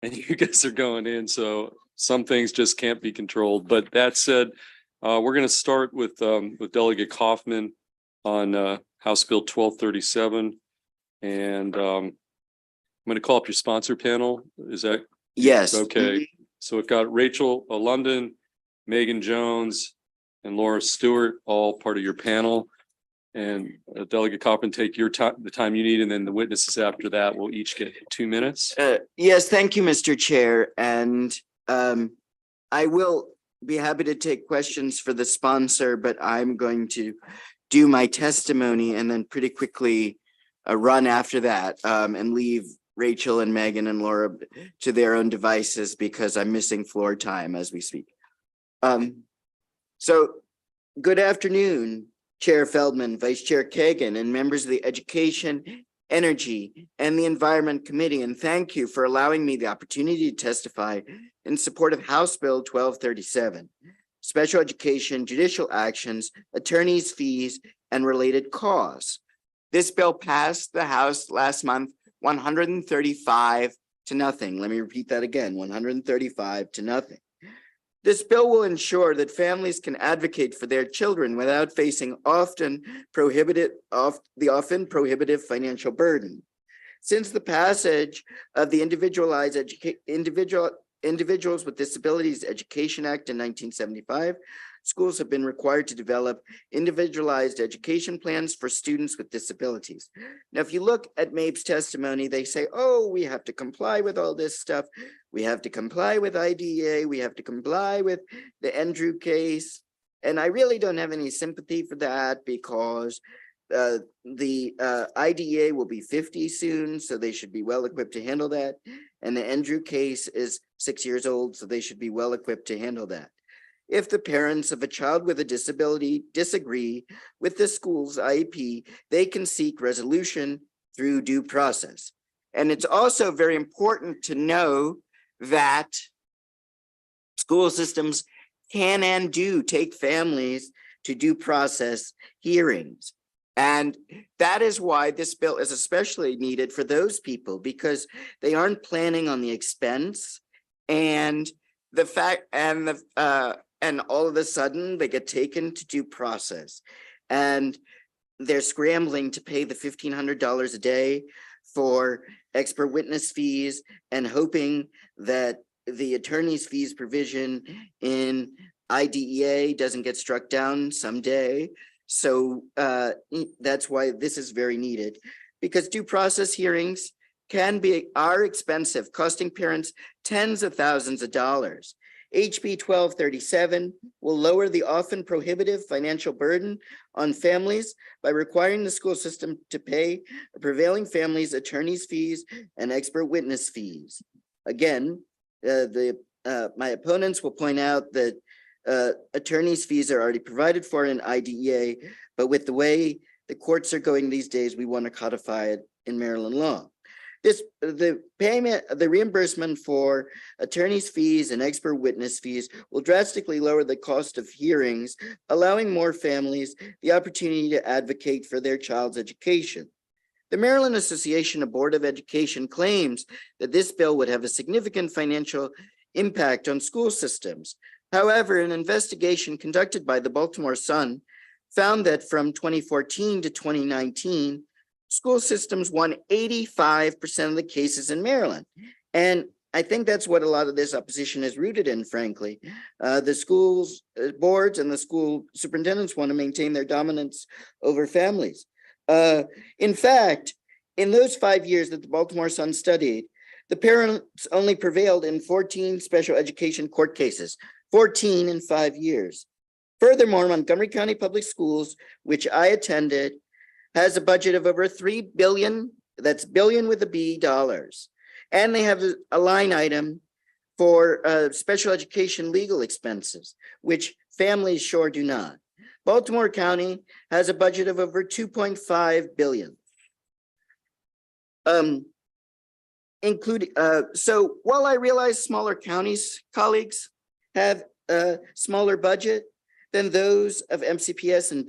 and you guys are going in, so some things just can't be controlled. But that said, we're going to start with Delegate Kaufman on House Bill 1237, and I'm going to call up your sponsor panel. Is that yes? Okay. So we've got Rachel London, Megan Jones, and Laura Stewart, all part of your panel. And Delegate Kaufman, take your time, the time you need, and then the witnesses after that will each get 2 minutes. Yes, thank you, Mr. Chair. And I will be happy to take questions for the sponsor, but I'm going to do my testimony and then pretty quickly run after that and leave Rachel and Megan and Laura to their own devices because I'm missing floor time as we speak. So good afternoon, Chair Feldman, Vice Chair Kagan, and members of the Education, Energy, and the Environment Committee. And thank you for allowing me the opportunity to testify in support of House Bill 1237, Special Education, Judicial Actions, Attorneys' Fees, and Related Costs. This bill passed the House last month, 135 to nothing. Let me repeat that again, 135 to nothing. This bill will ensure that families can advocate for their children without facing the often prohibitive financial burden. Since the passage of the Individuals with Disabilities Education Act in 1975, schools have been required to develop individualized education plans for students with disabilities. Now, if you look at MAPE's testimony, they say, oh, we have to comply with all this stuff. We have to comply with IDEA. We have to comply with the Andrew case. And I really don't have any sympathy for that because the IDEA will be 50 soon, so they should be well equipped to handle that. And the Andrew case is 6 years old, so they should be well equipped to handle that. If the parents of a child with a disability disagree with the school's IEP, they can seek resolution through due process. And it's also very important to know that school systems can and do take families to due process hearings. And that is why this bill is especially needed for those people, because they aren't planning on the expense and the fact and all of a sudden they get taken to due process and they're scrambling to pay the $1,500 a day for expert witness fees and hoping that the attorney's fees provision in IDEA doesn't get struck down someday. So that's why this is very needed, because due process hearings are expensive, costing parents tens of thousands of dollars. HB 1237 will lower the often prohibitive financial burden on families by requiring the school system to pay a prevailing family's attorney's fees and expert witness fees. Again, my opponents will point out that attorney's fees are already provided for in IDEA, but with the way the courts are going these days, we want to codify it in Maryland law. The reimbursement for attorney's fees and expert witness fees will drastically lower the cost of hearings, allowing more families the opportunity to advocate for their child's education. The Maryland Association of Board of Education claims that this bill would have a significant financial impact on school systems. However, an investigation conducted by the Baltimore Sun found that from 2014 to 2019, school systems won 85% of the cases in Maryland. And I think that's what a lot of this opposition is rooted in, frankly. The schools, boards and the school superintendents want to maintain their dominance over families. In fact, in those 5 years that the Baltimore Sun studied, the parents only prevailed in 14 special education court cases, 14 in 5 years. Furthermore, Montgomery County Public Schools, which I attended, has a budget of over $3 billion, that's billion with a B, dollars. And they have a line item for special education legal expenses, which families sure do not. Baltimore County has a budget of over $2.5 billion. So while I realize smaller counties, colleagues, have a smaller budget than those of MCPS and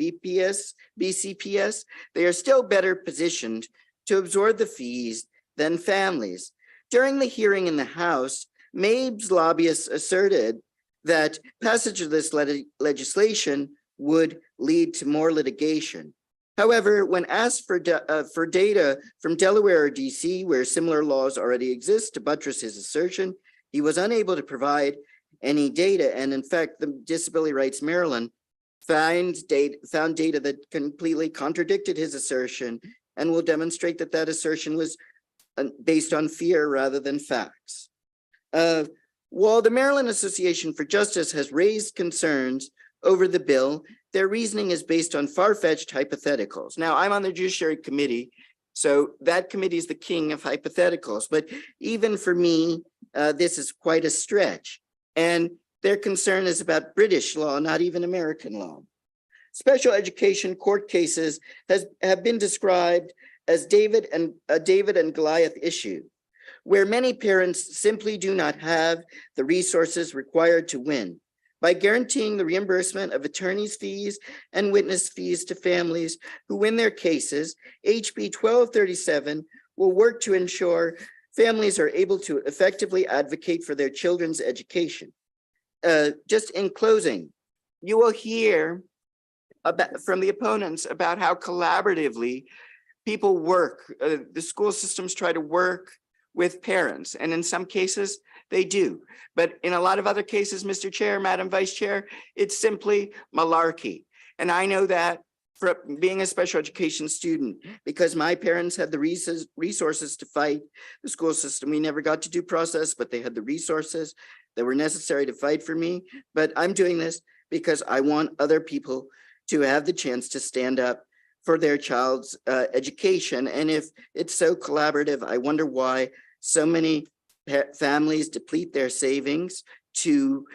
BCPS, they are still better positioned to absorb the fees than families. During the hearing in the House, Mabe's lobbyists asserted that passage of this legislation would lead to more litigation. However, when asked for data from Delaware or DC, where similar laws already exist to buttress his assertion, he was unable to provide any data. And in fact, the Disability Rights Maryland found data that completely contradicted his assertion and will demonstrate that that assertion was based on fear rather than facts. While the Maryland Association for Justice has raised concerns over the bill, their reasoning is based on far-fetched hypotheticals. Now, I'm on the Judiciary Committee, so that committee is the king of hypotheticals. But even for me, this is quite a stretch. And their concern is about British law, not even American law. Special education court cases have been described as David and Goliath issue, where many parents simply do not have the resources required to win. By guaranteeing the reimbursement of attorney's fees and witness fees to families who win their cases, HB 1237 will work to ensure families are able to effectively advocate for their children's education. Just in closing, you will hear from the opponents about how collaboratively people work. The school systems try to work with parents, and in some cases they do. But in a lot of other cases, Mr. Chair, Madam Vice Chair, it's simply malarkey. And I know that from being a special education student, because my parents had the resources to fight the school system. We never got to due process, but they had the resources that were necessary to fight for me. But I'm doing this because I want other people to have the chance to stand up for their child's education. And if it's so collaborative, I wonder why so many families deplete their savings to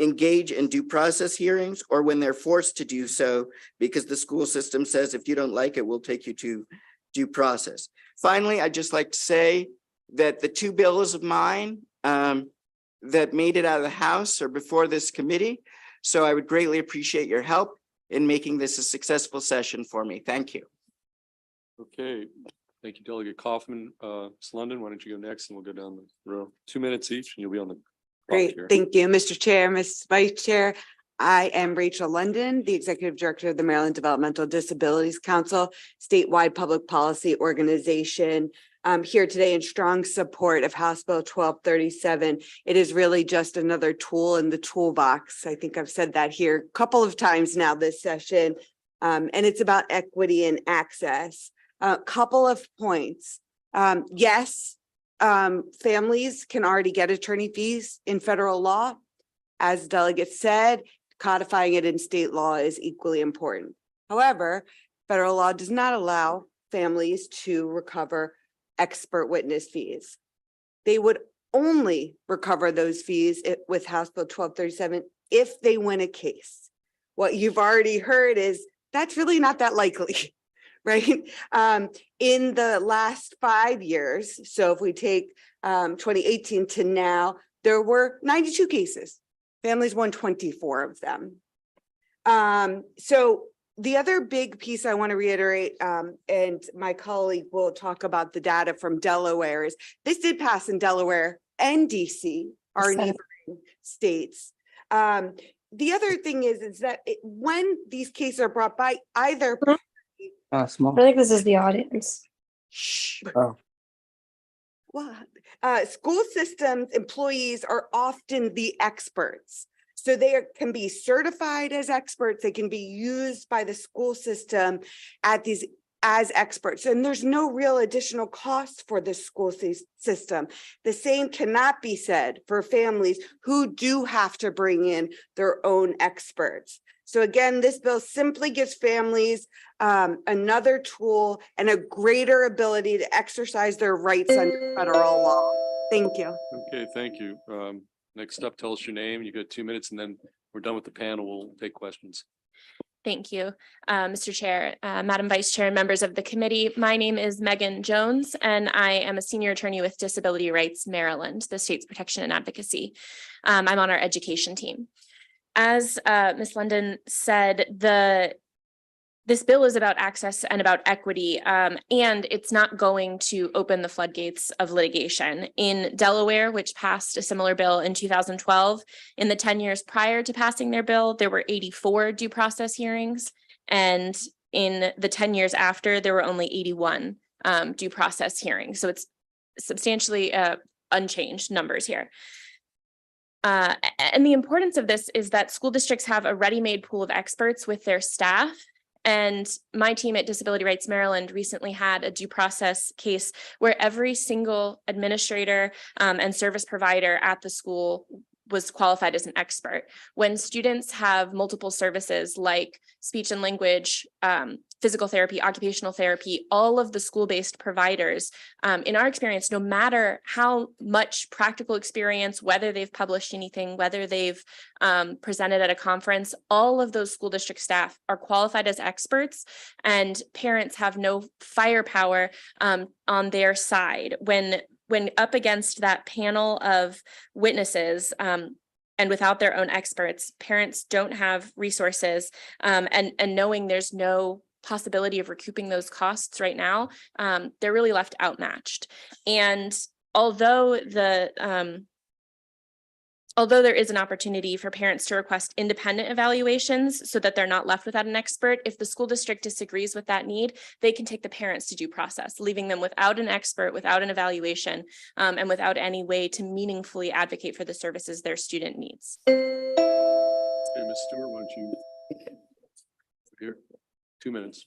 engage in due process hearings, or when they're forced to do so because the school system says, if you don't like it, we'll take you to due process. Finally, I'd just like to say that the two bills of mine that made it out of the House are before this committee. So I would greatly appreciate your help in making this a successful session for me. Thank you. Okay, thank you, Delegate Kaufman. Ms. London, why don't you go next and we'll go down the row. 2 minutes each and you'll be on the clock Great, here. thank you, Mr. Chair, Ms. Vice Chair. I am Rachel London, the Executive Director of the Maryland Developmental Disabilities Council, statewide public policy organization. I'm here today in strong support of House Bill 1237. It is really just another tool in the toolbox. I think I've said that here a couple of times now this session, and it's about equity and access. A couple of points. Yes, families can already get attorney fees in federal law. As Delegate said, codifying it in state law is equally important. However, federal law does not allow families to recover expert witness fees. They would only recover those fees with House Bill 1237 if they win a case. What you've already heard is that's really not that likely, right? In the last 5 years, so if we take 2018 to now, there were 92 cases. Families won 24 of them. So the other big piece I want to reiterate, and my colleague will talk about the data from Delaware, is this did pass in Delaware and DC, our neighboring states. The other thing is that when these cases are brought by either party, I think this is the audience. Oh. School systems employees are often the experts. So they can be certified as experts. They can be used by the school system as experts. And there's no real additional cost for the school system. The same cannot be said for families who do have to bring in their own experts. So again, this bill simply gives families another tool and a greater ability to exercise their rights under federal law. Thank you. Okay, thank you. Next up, tell us your name. You got 2 minutes and then we're done with the panel. We'll take questions. Thank you, Mr. Chair, Madam Vice Chair, and members of the committee. My name is Megan Jones, and I am a senior attorney with Disability Rights Maryland, the state's protection and advocacy. I'm on our education team. As Ms. London said, the this bill is about access and about equity, and it's not going to open the floodgates of litigation. In Delaware, which passed a similar bill in 2012, in the 10 years prior to passing their bill, there were 84 due process hearings. And in the 10 years after, there were only 81 due process hearings. So it's substantially unchanged numbers here. And the importance of this is that school districts have a ready-made pool of experts with their staff. And my team at Disability Rights Maryland recently had a due process case where every single administrator and service provider at the school was qualified as an expert. When students have multiple services like speech and language, physical therapy, occupational therapy, all of the school-based providers, in our experience, no matter how much practical experience, whether they've published anything, whether they've presented at a conference, all of those school district staff are qualified as experts, and parents have no firepower on their side. When up against that panel of witnesses and without their own experts, parents don't have resources, and knowing there's no possibility of recouping those costs right now, they're really left outmatched. And although there is an opportunity for parents to request independent evaluations so that they're not left without an expert, if the school district disagrees with that need, they can take the parents to due process, leaving them without an expert, without an evaluation, and without any way to meaningfully advocate for the services their student needs. Okay, Ms. Stewart, why don't you here? 2 minutes.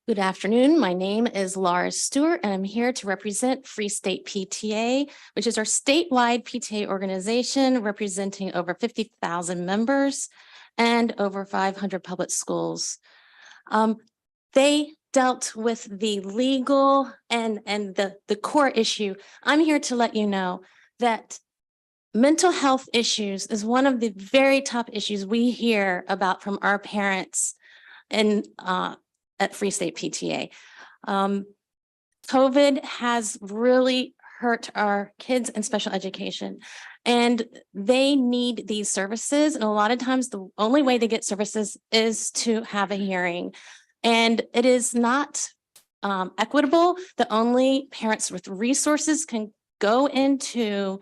Good afternoon. My name is Laura Stewart, and I'm here to represent Free State PTA, which is our statewide PTA organization representing over 50,000 members and over 500 public schools. They dealt with the legal and the core issue. I'm here to let you know that mental health issues is one of the very top issues we hear about from our parents and at Free State PTA. COVID has really hurt our kids in special education, and they need these services. And a lot of times the only way to get services is to have a hearing. And it is not equitable that only parents with resources can go into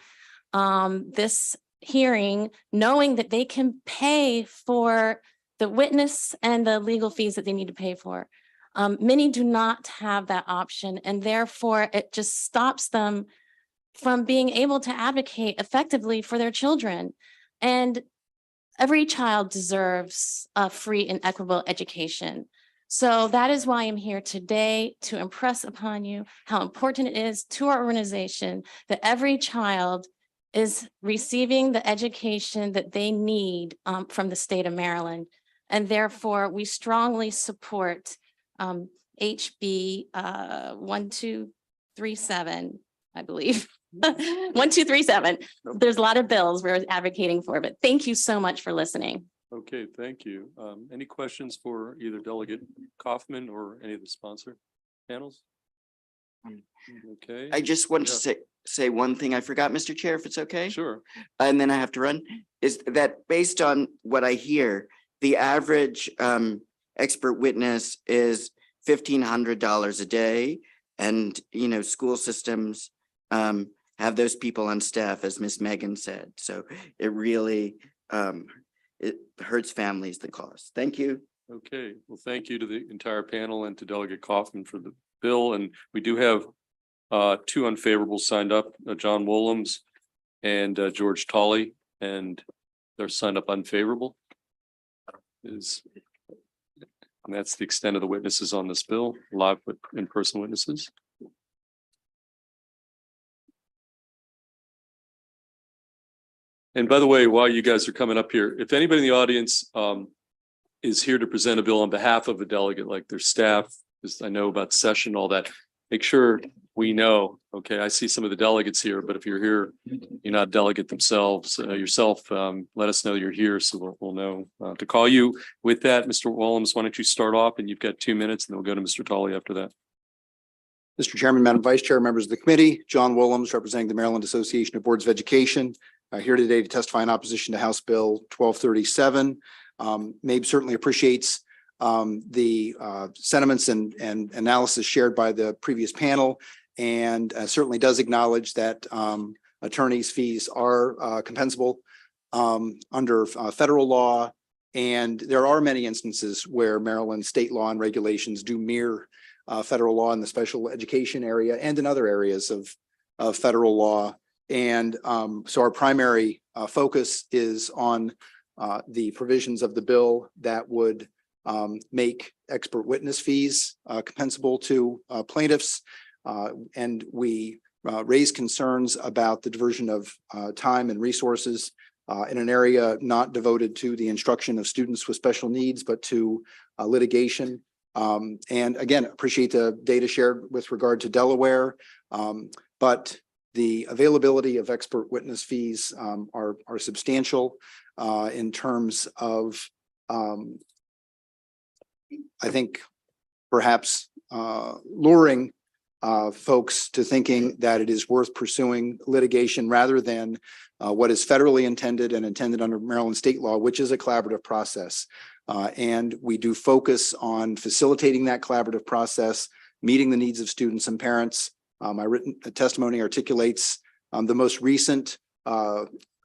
this hearing knowing that they can pay for the witness and the legal fees that they need to pay for. Many do not have that option, and therefore it just stops them from being able to advocate effectively for their children. And every child deserves a free and equitable education. So that is why I'm here today, to impress upon you how important it is to our organization that every child is receiving the education that they need from the state of Maryland. And therefore, we strongly support HB 1237, I believe. 1237. There's a lot of bills we're advocating for, but thank you so much for listening. Okay, thank you. Any questions for either Delegate Kaufman or any of the sponsor panels? Okay. I just want to say one thing I forgot, Mr. Chair, if it's okay. Sure. And then I have to run, is that based on what I hear, the average expert witness is $1,500 a day. And, you know, school systems have those people on staff, as Miss Megan said. So it really, it hurts families, the cost. Thank you. Okay, well, thank you to the entire panel and to Delegate Kaufman for the bill. And we do have 2 unfavorables signed up, John Wollums and George Tolley, and they're signed up unfavorable. And that's the extent of the witnesses on this bill, live but in-person witnesses. And by the way, while you guys are coming up here, if anybody in the audience is here to present a bill on behalf of a delegate, like their staff, because I know about session, all that, make sure we know. Okay, I see some of the delegates here, but if you're here, you're not a delegate themselves yourself, let us know you're here so we'll know to call you. With that, Mr. Wollums, why don't you start off, and you've got 2 minutes, and then we'll go to Mr. Tolley after that. Mr. Chairman, Madam Vice Chair, members of the committee, John Wollums, representing the Maryland Association of Boards of Education, here today to testify in opposition to House Bill 1237. MABE certainly appreciates the sentiments and analysis shared by the previous panel, and certainly does acknowledge that attorneys' fees are compensable under federal law. And there are many instances where Maryland state law and regulations do mirror federal law in the special education area and in other areas of federal law. And so our primary focus is on the provisions of the bill that would make expert witness fees compensable to plaintiffs. And we raise concerns about the diversion of time and resources in an area not devoted to the instruction of students with special needs, but to litigation. And again, appreciate the data shared with regard to Delaware, but the availability of expert witness fees are substantial in terms of, I think, perhaps luring folks to thinking that it is worth pursuing litigation rather than what is federally intended and intended under Maryland state law, which is a collaborative process. And we do focus on facilitating that collaborative process, meeting the needs of students and parents. My written testimony articulates the most recent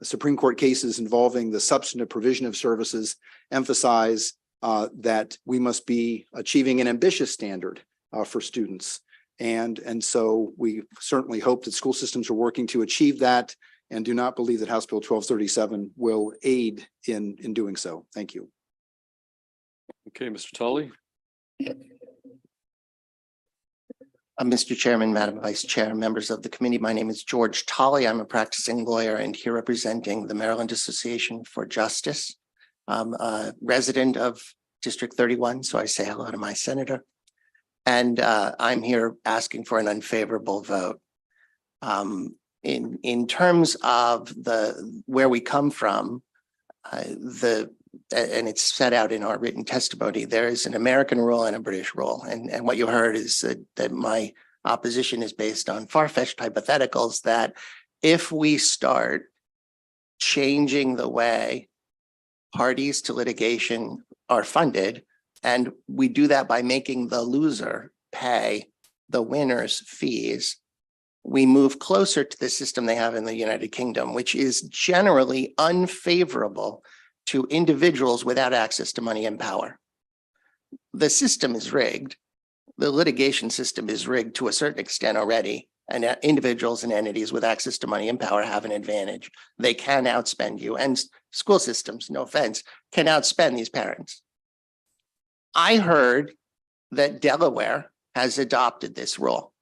Supreme Court cases involving the substantive provision of services emphasize that we must be achieving an ambitious standard for students. And so we certainly hope that school systems are working to achieve that and do not believe that House Bill 1237 will aid in doing so. Thank you. Okay, Mr. Tully. Mr. Chairman, Madam Vice Chair, members of the committee, my name is George Tolley. I'm a practicing lawyer and here representing the Maryland Association for Justice. I'm a resident of District 31, so I say hello to my senator. And I'm here asking for an unfavorable vote. In terms of where we come from, and it's set out in our written testimony, there is an American rule and a British rule. And what you heard is that my opposition is based on far-fetched hypotheticals that if we start changing the way parties to litigation are funded, and we do that by making the loser pay the winner's fees, we move closer to the system they have in the United Kingdom, which is generally unfavorable to individuals without access to money and power. The system is rigged. The litigation system is rigged to a certain extent already, and individuals and entities with access to money and power have an advantage. They can outspend you, and school systems, no offense, can outspend these parents. I heard that Delaware has adopted this rule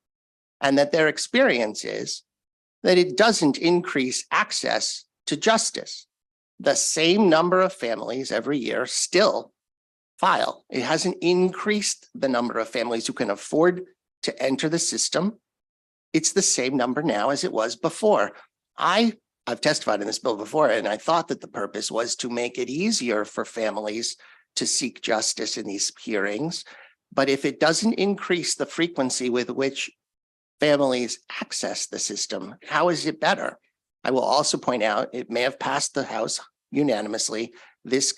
and that their experience is that it doesn't increase access to justice. The same number of families every year still file. It hasn't increased the number of families who can afford to enter the system. It's the same number now as it was before. I've testified in this bill before, and I thought that the purpose was to make it easier for families to seek justice in these hearings. But if it doesn't increase the frequency with which families access the system, how is it better? I will also point out, it may have passed the House unanimously. This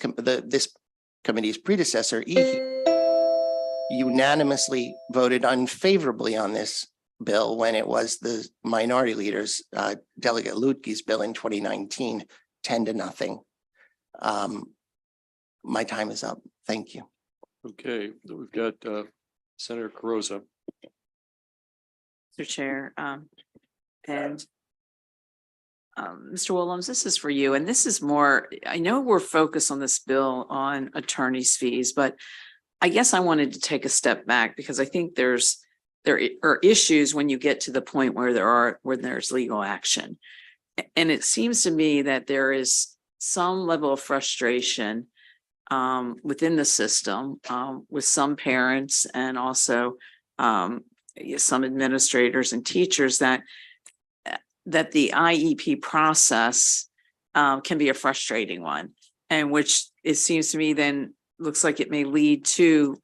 committee's predecessor, EEE, unanimously voted unfavorably on this bill when it was the minority leaders, Delegate Lutke's bill in 2019, 10-0. My time is up. Thank you. Okay, we've got Senator Carrozza. Mr. Chair, and Mr. Williams, this is for you. And this is more, I know we're focused on this bill on attorney's fees, but I guess I wanted to take a step back because I think there are issues when you get to the point where there's legal action. And it seems to me that there is some level of frustration within the system with some parents and also some administrators and teachers that the IEP process can be a frustrating one, and which it seems to me then looks like it may lead to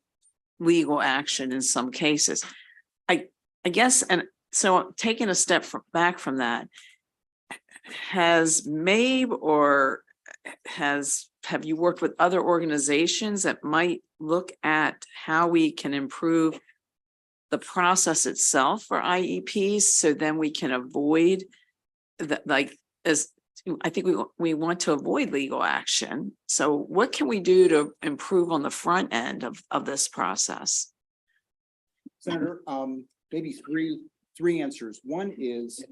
legal action in some cases. I guess, and so taking a step back from that, has MABE or have you worked with other organizations that might look at how we can improve the process itself for IEPs, so then we can avoid that, like, as I think we want to avoid legal action. So what can we do to improve on the front end of this process? Senator, maybe three answers. One is,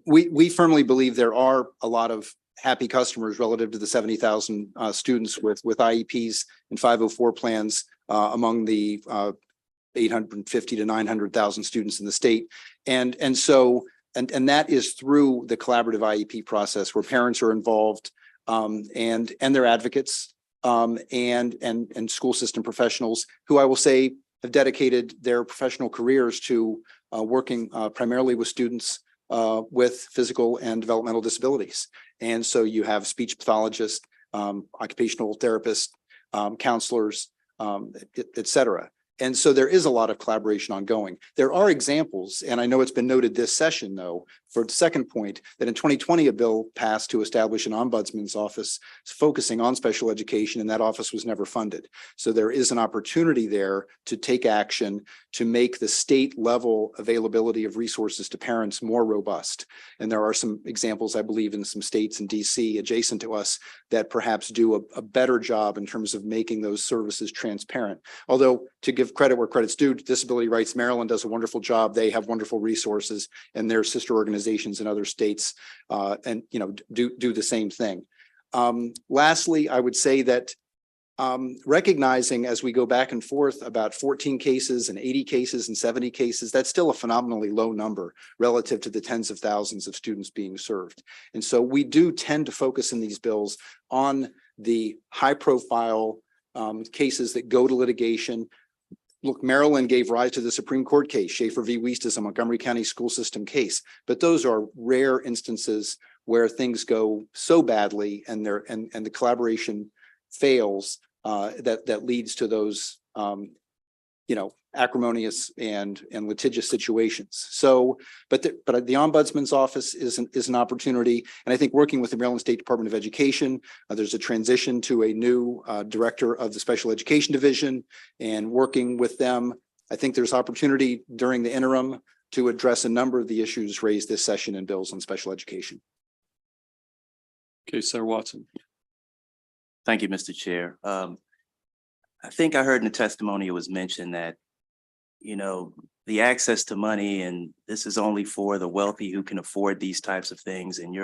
we firmly believe there are a lot of happy customers relative to the 70,000 students with IEPs and 504 plans among the 850 to 900,000 students in the state. And that is through the collaborative IEP process where parents are involved and they're advocates and school system professionals who I will say have dedicated their professional careers to working primarily with students with physical and developmental disabilities. And so you have speech pathologists, occupational therapists, counselors, et cetera. And so there is a lot of collaboration ongoing. There are examples, and I know it's been noted this session, though, for the second point, that in 2020, a bill passed to establish an ombudsman's office focusing on special education, and that office was never funded. So there is an opportunity there to take action to make the state level availability of resources to parents more robust. And there are some examples, I believe, in some states in DC adjacent to us that perhaps do a better job in terms of making those services transparent. Although, to give credit where credit's due, Disability Rights Maryland does a wonderful job. They have wonderful resources, and their sister organizations in other states and do the same thing. Lastly, I would say that recognizing as we go back and forth about 14 cases and 80 cases and 70 cases, that's still a phenomenally low number relative to the tens of thousands of students being served. And so we do tend to focus in these bills on the high profile cases that go to litigation. Look, Maryland gave rise to the Supreme Court case. Schaefer v. Wiest is a Montgomery County school system case, but those are rare instances where things go so badly and the collaboration fails that leads to those acrimonious and litigious situations. So, but the ombudsman's office is an opportunity, and I think working with the Maryland State Department of Education, there's a transition to a new director of the Special Education Division, and working with them, I think there's opportunity during the interim to address a number of the issues raised this session in bills on special education. Okay, Senator Watson. Thank you, Mr. Chair. I think I heard in the testimony it was mentioned that, the access to money, and this is only for the wealthy who can afford these types of things. And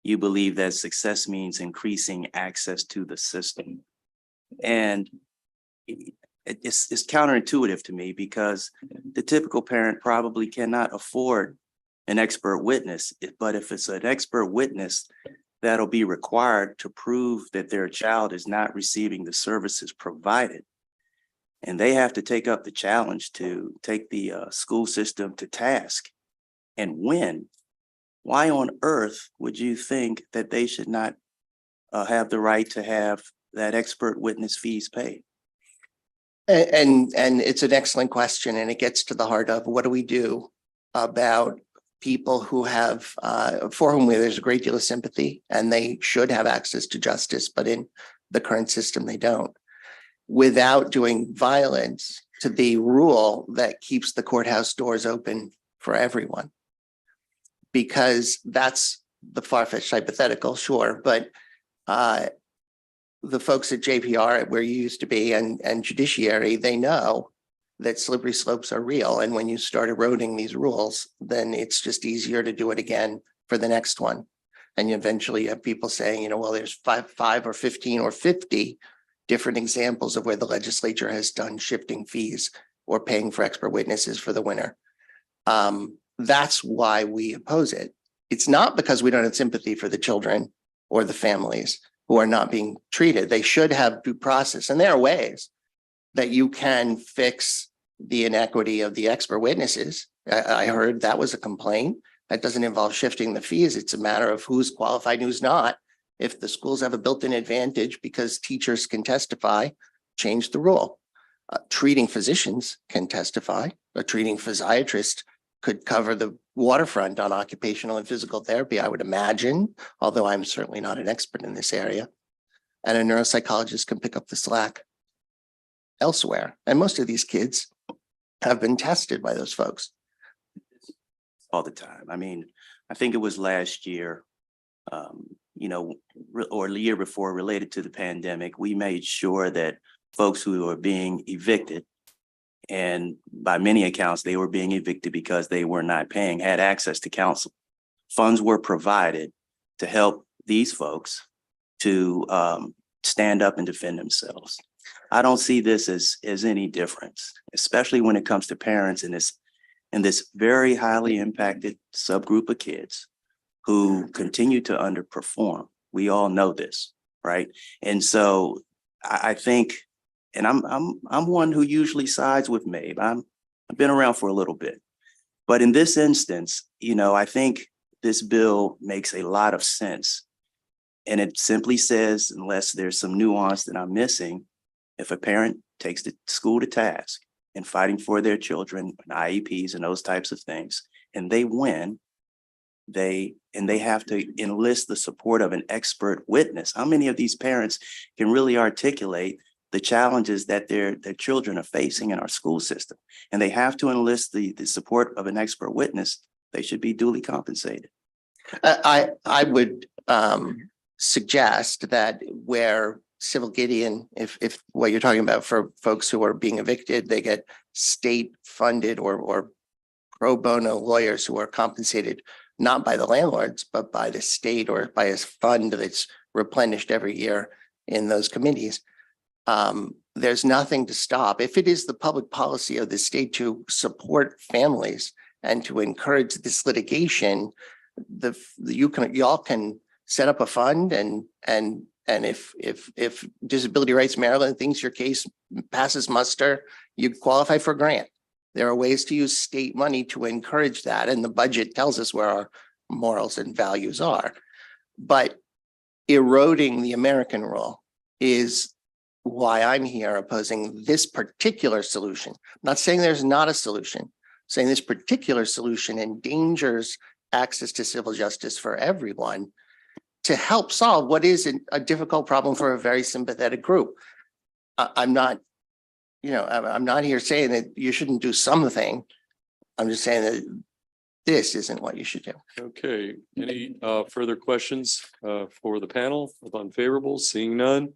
you believe that success means increasing access to the system. And it's counterintuitive to me, because the typical parent probably cannot afford an expert witness. But if it's an expert witness that'll be required to prove that their child is not receiving the services provided, and they have to take up the challenge to take the school system to task and win, why on earth would you think that they should not have the right to have that expert witness fees paid? And it's an excellent question, and it gets to the heart of what do we do about people who have, for whom there's a great deal of sympathy and they should have access to justice, but in the current system, they don't, without doing violence to the rule that keeps the courthouse doors open for everyone. Because that's the far-fetched hypothetical, sure, but the folks at JPR, where you used to be, and judiciary, they know that slippery slopes are real. And when you start eroding these rules, then it's just easier to do it again for the next one. And you eventually have people saying, well, there's five or 15 or 50 different examples of where the legislature has done shifting fees or paying for expert witnesses for the winner. That's why we oppose it. It's not because we don't have sympathy for the children or the families who are not being treated. They should have due process. And there are ways that you can fix the inequity of the expert witnesses. I heard that was a complaint. That doesn't involve shifting the fees. It's a matter of who's qualified and who's not. If the schools have a built-in advantage because teachers can testify, change the rule. Treating physicians can testify. A treating physiatrist could cover the waterfront on occupational and physical therapy, I would imagine, although I'm certainly not an expert in this area. And a neuropsychologist can pick up the slack elsewhere. And most of these kids have been tested by those folks. All the time. I mean, I think it was last year, or the year before, related to the pandemic, we made sure that folks who were being evicted, and by many accounts, they were being evicted because they were not paying, had access to counsel. Funds were provided to help these folks to stand up and defend themselves. I don't see this as any difference, especially when it comes to parents in this very highly impacted subgroup of kids who continue to underperform. We all know this, right? And so I think, and I'm one who usually sides with Mabe. I've been around for a little bit, but in this instance, I think this bill makes a lot of sense. And it simply says, unless there's some nuance that I'm missing, if a parent takes the school to task in fighting for their children, and IEPs and those types of things, and they win, they have to enlist the support of an expert witness. How many of these parents can really articulate the challenges that their children are facing in our school system? And they have to enlist the support of an expert witness. They should be duly compensated. I would suggest that where Civil Gideon, if what you're talking about for folks who are being evicted, they get state funded or pro bono lawyers who are compensated not by the landlords, but by the state or by a fund that's replenished every year in those committees. There's nothing to stop. If it is the public policy of the state to support families and to encourage this litigation, y'all can set up a fund and if Disability Rights Maryland thinks your case passes muster, you qualify for a grant. There are ways to use state money to encourage that. And the budget tells us where our morals and values are. But eroding the American rule is why I'm here opposing this particular solution. I'm not saying there's not a solution. I'm saying this particular solution endangers access to civil justice for everyone to help solve what is a difficult problem for a very sympathetic group. I'm not here saying that you shouldn't do something. I'm just saying that this isn't what you should do. Okay, any further questions for the panel of unfavorables? Seeing none.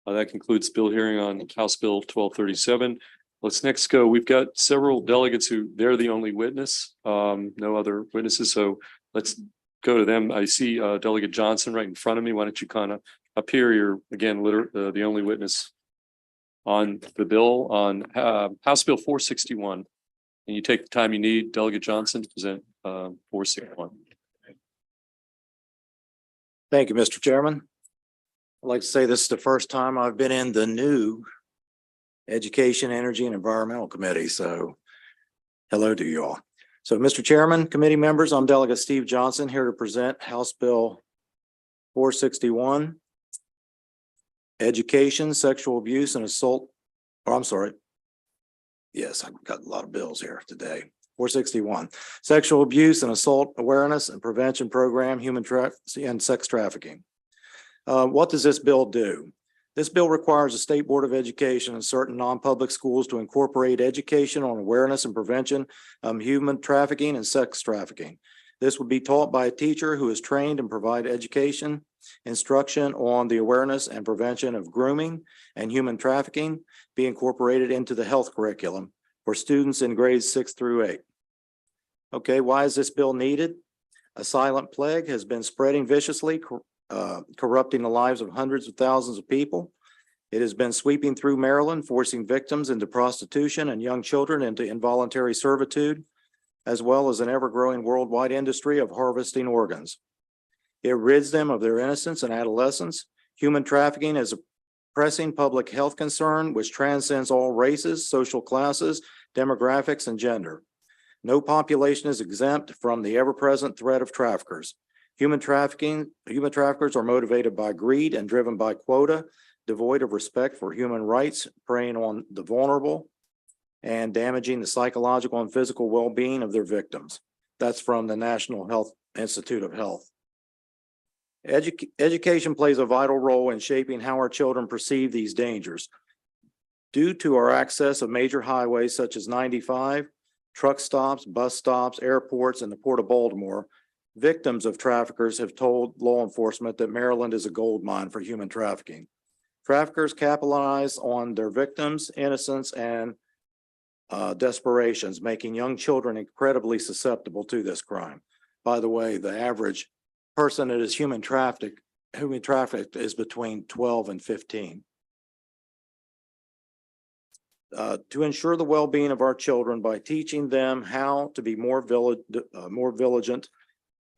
That concludes bill hearing on House Bill 1237. Let's next go. We've got several delegates who they're the only witness, no other witnesses. So let's go to them. I see Delegate Johnson right in front of me. Why don't you kind of appear? You're again the only witness on the bill on House Bill 461. And you take the time you need, Delegate Johnson, to present 461. Thank you, Mr. Chairman. I'd like to say this is the first time I've been in the new Education, Energy, and Environmental Committee. So hello to you all. So, Mr. Chairman, committee members, I'm Delegate Steve Johnson here to present House Bill 461, Education, Sexual Abuse, and Assault. Oh, I'm sorry. Yes, I've got a lot of bills here today. 461, Sexual Abuse and Assault Awareness and Prevention Program, Human and Sex Trafficking. What does this bill do? This bill requires the State Board of Education and certain non-public schools to incorporate education on awareness and prevention of human trafficking and sex trafficking. This would be taught by a teacher who is trained and provide education, instruction on the awareness and prevention of grooming and human trafficking, be incorporated into the health curriculum for students in grades 6 through 8. Okay, why is this bill needed? A silent plague has been spreading viciously, corrupting the lives of hundreds of thousands of people. It has been sweeping through Maryland, forcing victims into prostitution and young children into involuntary servitude, as well as an ever-growing worldwide industry of harvesting organs. It rids them of their innocence and adolescence. Human trafficking is a pressing public health concern which transcends all races, social classes, demographics, and gender. No population is exempt from the ever-present threat of traffickers. Human traffickers are motivated by greed and driven by quota, devoid of respect for human rights, preying on the vulnerable. and damaging the psychological and physical well-being of their victims. That's from the National Health Institute of Health. Education plays a vital role in shaping how our children perceive these dangers. Due to our access of major highways such as 95, truck stops, bus stops, airports, and the Port of Baltimore, victims of traffickers have told law enforcement that Maryland is a gold mine for human trafficking. Traffickers capitalize on their victims' innocence and desperations, making young children incredibly susceptible to this crime. By the way, the average person that is human trafficked is between 12 and 15. To ensure the well-being of our children by teaching them how to be more vigilant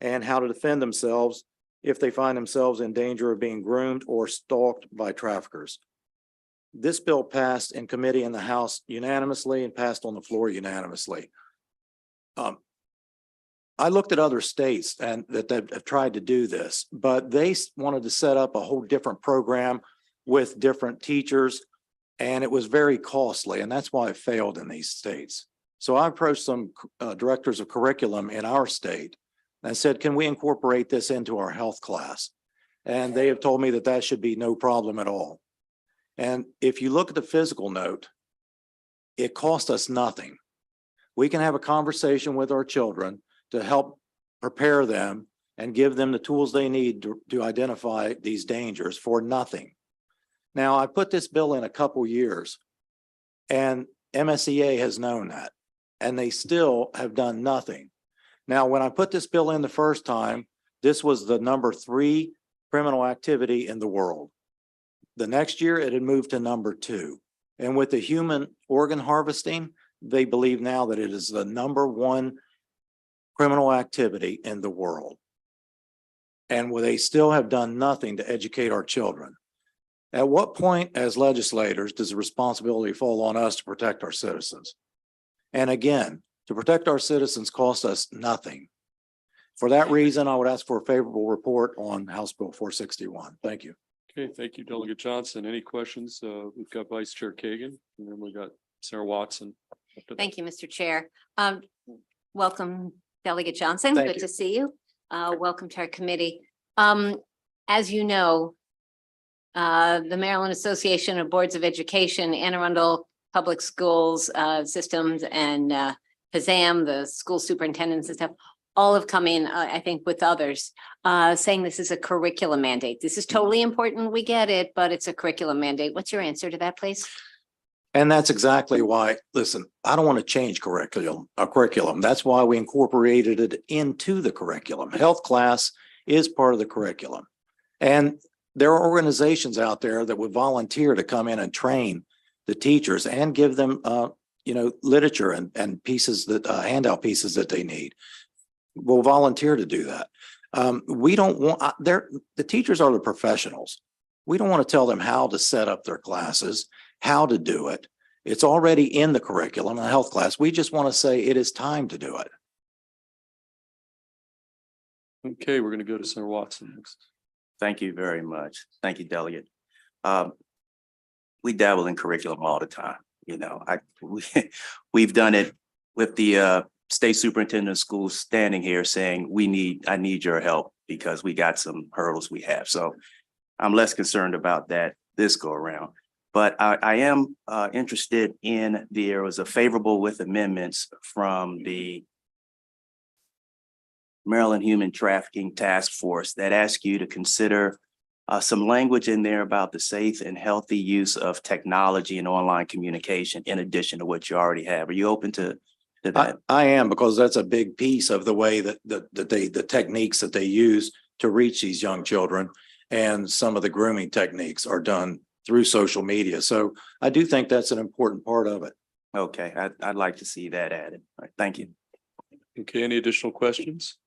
and how to defend themselves if they find themselves in danger of being groomed or stalked by traffickers. This bill passed in committee in the House unanimously and passed on the floor unanimously. I looked at other states and that have tried to do this, but they wanted to set up a whole different program with different teachers, and it was very costly, and that's why it failed in these states. So I approached some directors of curriculum in our state and said, can we incorporate this into our health class? And they have told me that that should be no problem at all. And if you look at the physical note, it costs us nothing. We can have a conversation with our children to help prepare them and give them the tools they need to identify these dangers for nothing. Now, I put this bill in a couple years, and MSEA has known that, and they still have done nothing. Now, when I put this bill in the first time, this was the number 3 criminal activity in the world. The next year, it had moved to number 2. And with the human organ harvesting, they believe now that it is the number 1 criminal activity in the world. And they still have done nothing to educate our children. At what point as legislators does the responsibility fall on us to protect our citizens? And again, to protect our citizens costs us nothing. For that reason, I would ask for a favorable report on House Bill 461. Thank you. Okay, thank you, Delegate Johnson. Any questions? We've got Vice Chair Kagan, and then we got Sarah Watson. Thank you, Mr. Chair. Welcome, Delegate Johnson. Thank Good you. to see you. Welcome to our committee. As you know, the Maryland Association of Boards of Education, Anne Arundel Public Schools Systems, and PASAM, the school superintendents and stuff, all have come in, I think, with others, saying this is a curriculum mandate. This is totally important. We get it, but it's a curriculum mandate. What's your answer to that, please? And that's exactly why, listen, I don't want to change curriculum. That's why we incorporated it into the curriculum. Health class is part of the curriculum. And there are organizations out there that would volunteer to come in and train the teachers and give them, literature and pieces that handout pieces that they need. We'll volunteer to do that. We don't want the teachers are the professionals. We don't want to tell them how to set up their classes, how to do it. It's already in the curriculum, the health class. We just want to say it is time to do it. Okay, we're going to go to Sarah Watson next. Thank you very much. Thank you, Delegate. We dabble in curriculum all the time. We've done it with the state superintendent of schools standing here saying, I need your help because we got some hurdles we have. So I'm less concerned about that this go around. But I am interested in, there was a favorable with amendments from the Maryland Human Trafficking Task Force that ask you to consider some language in there about the safe and healthy use of technology and online communication in addition to what you already have. Are you open to that? I am, because that's a big piece of the way that the techniques that they use to reach these young children, and some of the grooming techniques are done through social media. So I do think that's an important part of it. Okay, I'd like to see that added. All right, thank you. Okay, any additional questions?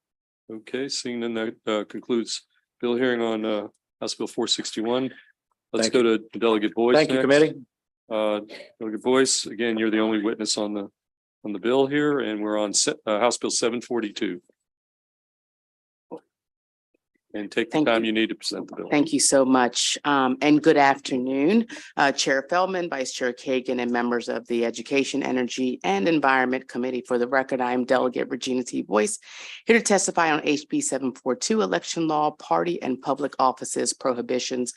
Okay, seeing none, that concludes bill hearing on House Bill 461. Let's Thank go to Delegate Boyce. Thank you, next. committee. Delegate Boyce, again, you're the only witness on the bill here, and we're on House Bill 742. and take the Thank time you. you need to present the bill. Thank you so much. And good afternoon, Chair Feldman, Vice Chair Kagan, and members of the Education, Energy, and Environment Committee. For the record, I am Delegate Regina T. Boyce, here to testify on HB 742, Election Law, Party and Public Offices Prohibitions.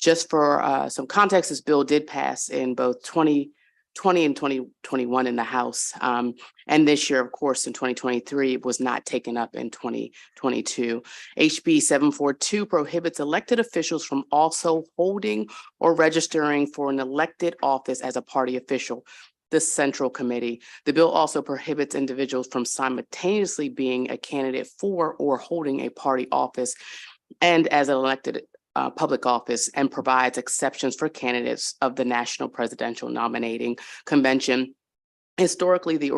Just for some context, this bill did pass in both 2020 and 2021 in the House. And this year, of course, in 2023, it was not taken up in 2022. HB 742 prohibits elected officials from also holding or registering for an elected office as a party official, the Central Committee. The bill also prohibits individuals from simultaneously being a candidate for or holding a party office and as an elected public office, and provides exceptions for candidates of the National Presidential Nominating Convention. Historically, the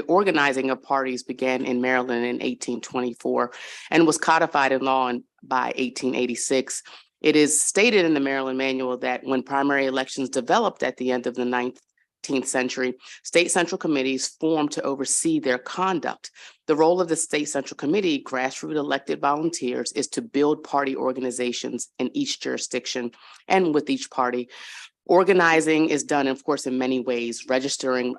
organizing of parties began in Maryland in 1824 and was codified in law by 1886. It is stated in the Maryland Manual that when primary elections developed at the end of the 19th century, state central committees formed to oversee their conduct. The role of the State Central Committee, grassroots elected volunteers, is to build party organizations in each jurisdiction and with each party. Organizing is done, of course, in many ways: registering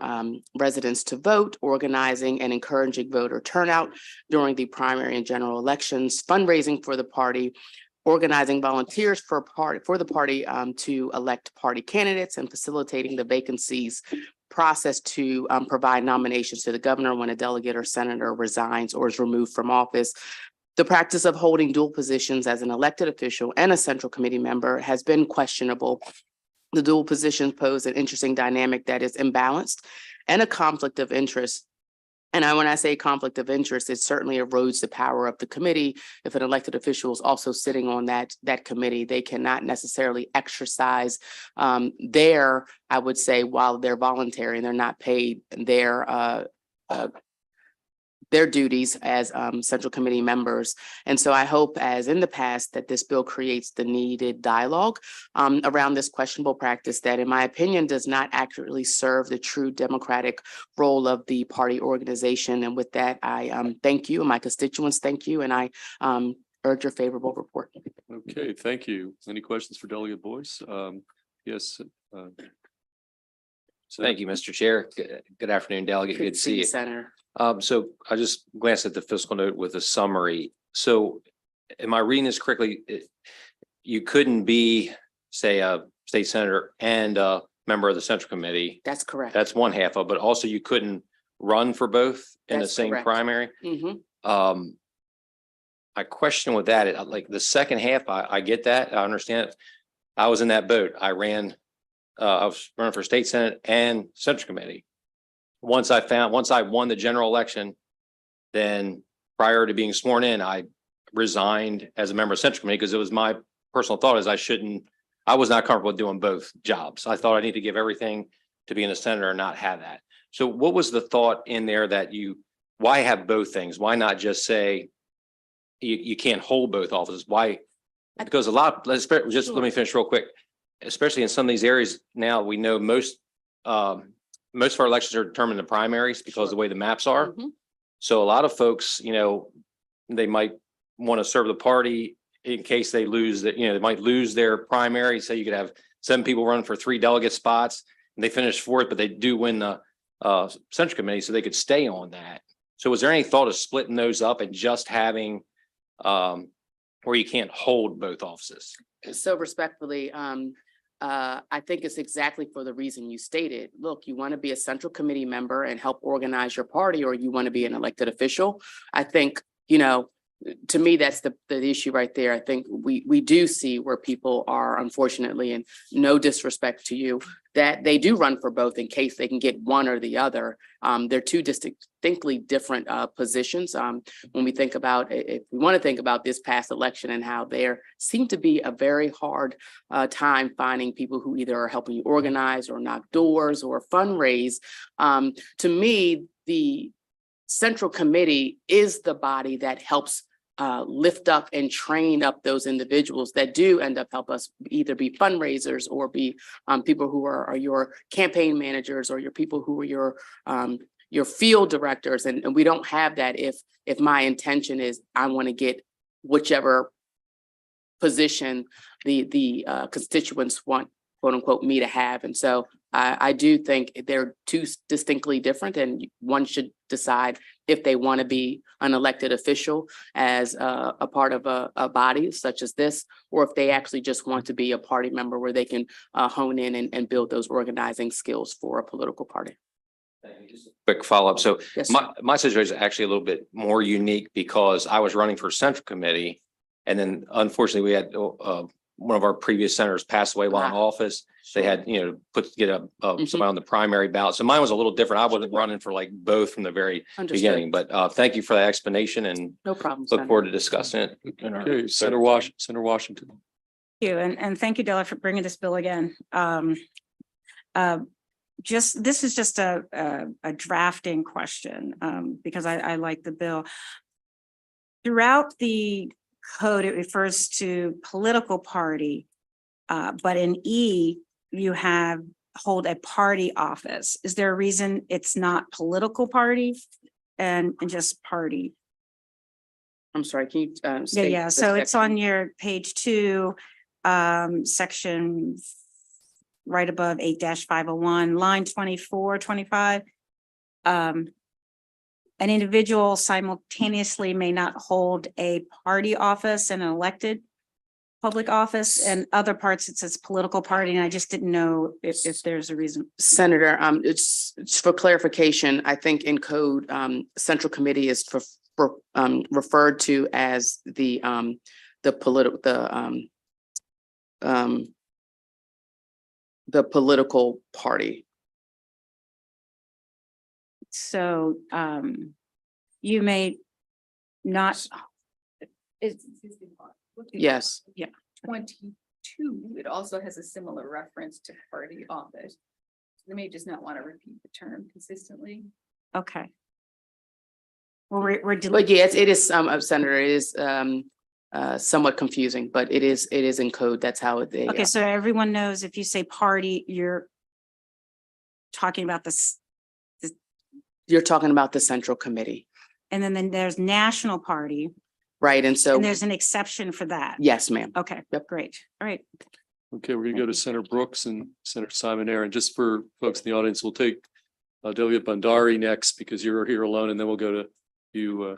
residents to vote, organizing and encouraging voter turnout during the primary and general elections, fundraising for the party, organizing volunteers for the party to elect party candidates, and facilitating the vacancies process to provide nominations to the governor when a delegate or senator resigns or is removed from office. The practice of holding dual positions as an elected official and a central committee member has been questionable. The dual positions pose an interesting dynamic that is imbalanced and a conflict of interest. And when I say conflict of interest, it certainly erodes the power of the committee. If an elected official is also sitting on that committee, they cannot necessarily exercise I would say, while they're voluntary and they're not paid, their duties as central committee members. And so I hope, as in the past, that this bill creates the needed dialogue around this questionable practice that, in my opinion, does not accurately serve the true democratic role of the party organization. And with that, I thank you, and my constituents thank you, and I urge your favorable report. Okay, thank you. Any questions for Delegate Boyce? Yes. Thank you, Mr. Chair. Good afternoon, Delegate. Good to see you. Senator. So I just glanced at the fiscal note with a summary. So am I reading this correctly? You couldn't be, say, a state senator and a member of the Central Committee. That's correct. That's one half of, but also you couldn't run for both in the That's same correct. primary. Mhm. I question with that, like the second half, I get that. I understand it. I was in that boat. I was running for state senate and Central Committee. Once I won the general election, then prior to being sworn in, I resigned as a member of Central Committee because it was my personal thought is I was not comfortable doing both jobs. I thought I need to give everything to being a senator and not have that. So what was the thought in there that why have both things? Why not just say you can't hold both offices? Why? Because let me finish real quick. Especially in some of these areas now, we know most of our elections are determined in primaries because of the way the maps are. Mhm. So a lot of folks, they might want to serve the party in case they lose that, they might lose their primary. Say you could have 7 people run for 3 delegate spots and they finish 4th, but they do win the Central Committee, so they could stay on that. So was there any thought of splitting those up and just having where you can't hold both offices? So respectfully, I think it's exactly for the reason you stated. Look, you want to be a central committee member and help organize your party, or you want to be an elected official. I think, to me, that's the issue right there. I think we do see where people are, unfortunately, and no disrespect to you, that they do run for both in case they can get one or the other. They're two distinctly different positions. When we think about, if we want to think about this past election and how there seemed to be a very hard time finding people who either are helping you organize or knock doors or fundraise. To me, the Central Committee is the body that helps lift up and train up those individuals that do end up help us either be fundraisers or be people who are your campaign managers or your people who are your field directors. And we don't have that if my intention is I want to get whichever position the constituents want, quote unquote, me to have. And so I do think they're two distinctly different, and one should decide if they want to be an elected official as a part of a body such as this, or if they actually just want to be a party member where they can hone in and build those organizing skills for a political party. Quick follow-up. So Yes, sir. my situation is actually a little bit more unique because I was running for Central Committee. And then unfortunately, we had one of our previous senators passed away while in office. They had, get somebody on the primary ballot. So mine was a little different. I wasn't running for like both from the very beginning, but thank you for that explanation and No problem. look forward to discussing it. Okay, Senator Washington. Thank you. And thank you, Della, for bringing this bill again. This is just a drafting question, because I like the bill. Throughout the code, it refers to political party, but in E, you hold a party office. Is there a reason it's not political party and just party? I'm sorry, can you Yeah, state yeah. the So it's on section? your page 2, section right above 8-501, line 24, 25. An individual simultaneously may not hold a party office and an elected public office, and other parts it says political party, and I just didn't know if there's a reason. Senator, it's for clarification. I think in code, Central Committee is referred to as the political party. So you may not. Yes. Yeah. 22, it also has a similar reference to party office. They may just not want to repeat the term consistently. Okay. Well, we're But yes, it is Senator, it is somewhat confusing, but it is in code. That's how they. okay. So everyone knows if you say party, you're talking about this. You're talking about the Central Committee. And then there's national party. Right, and so. And there's an exception for that. Yes, ma'am. Okay, Yep. Great. All right. Okay, we're gonna go to Senator Brooks and Senator Simon Air. And just for folks in the audience, we'll take Delegate Bandari next because you're here alone, and then we'll go to you,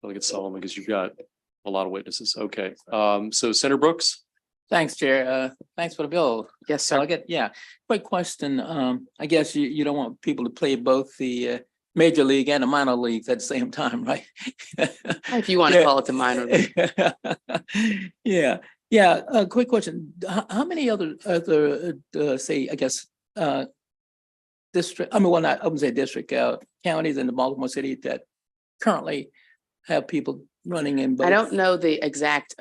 Delegate Solomon, because you've got a lot of witnesses. Okay, so Senator Brooks? Thanks, Chair. Thanks for the bill. Yes, sir. Delegate. Yeah, quick question. I guess you don't want people to play both the major league and the minor leagues at the same time, right? If you want to call it the minor league. Yeah. Quick question. How many other say, I guess, district, I wouldn't say district, counties in the Baltimore City that currently have people running in both? I don't know the exact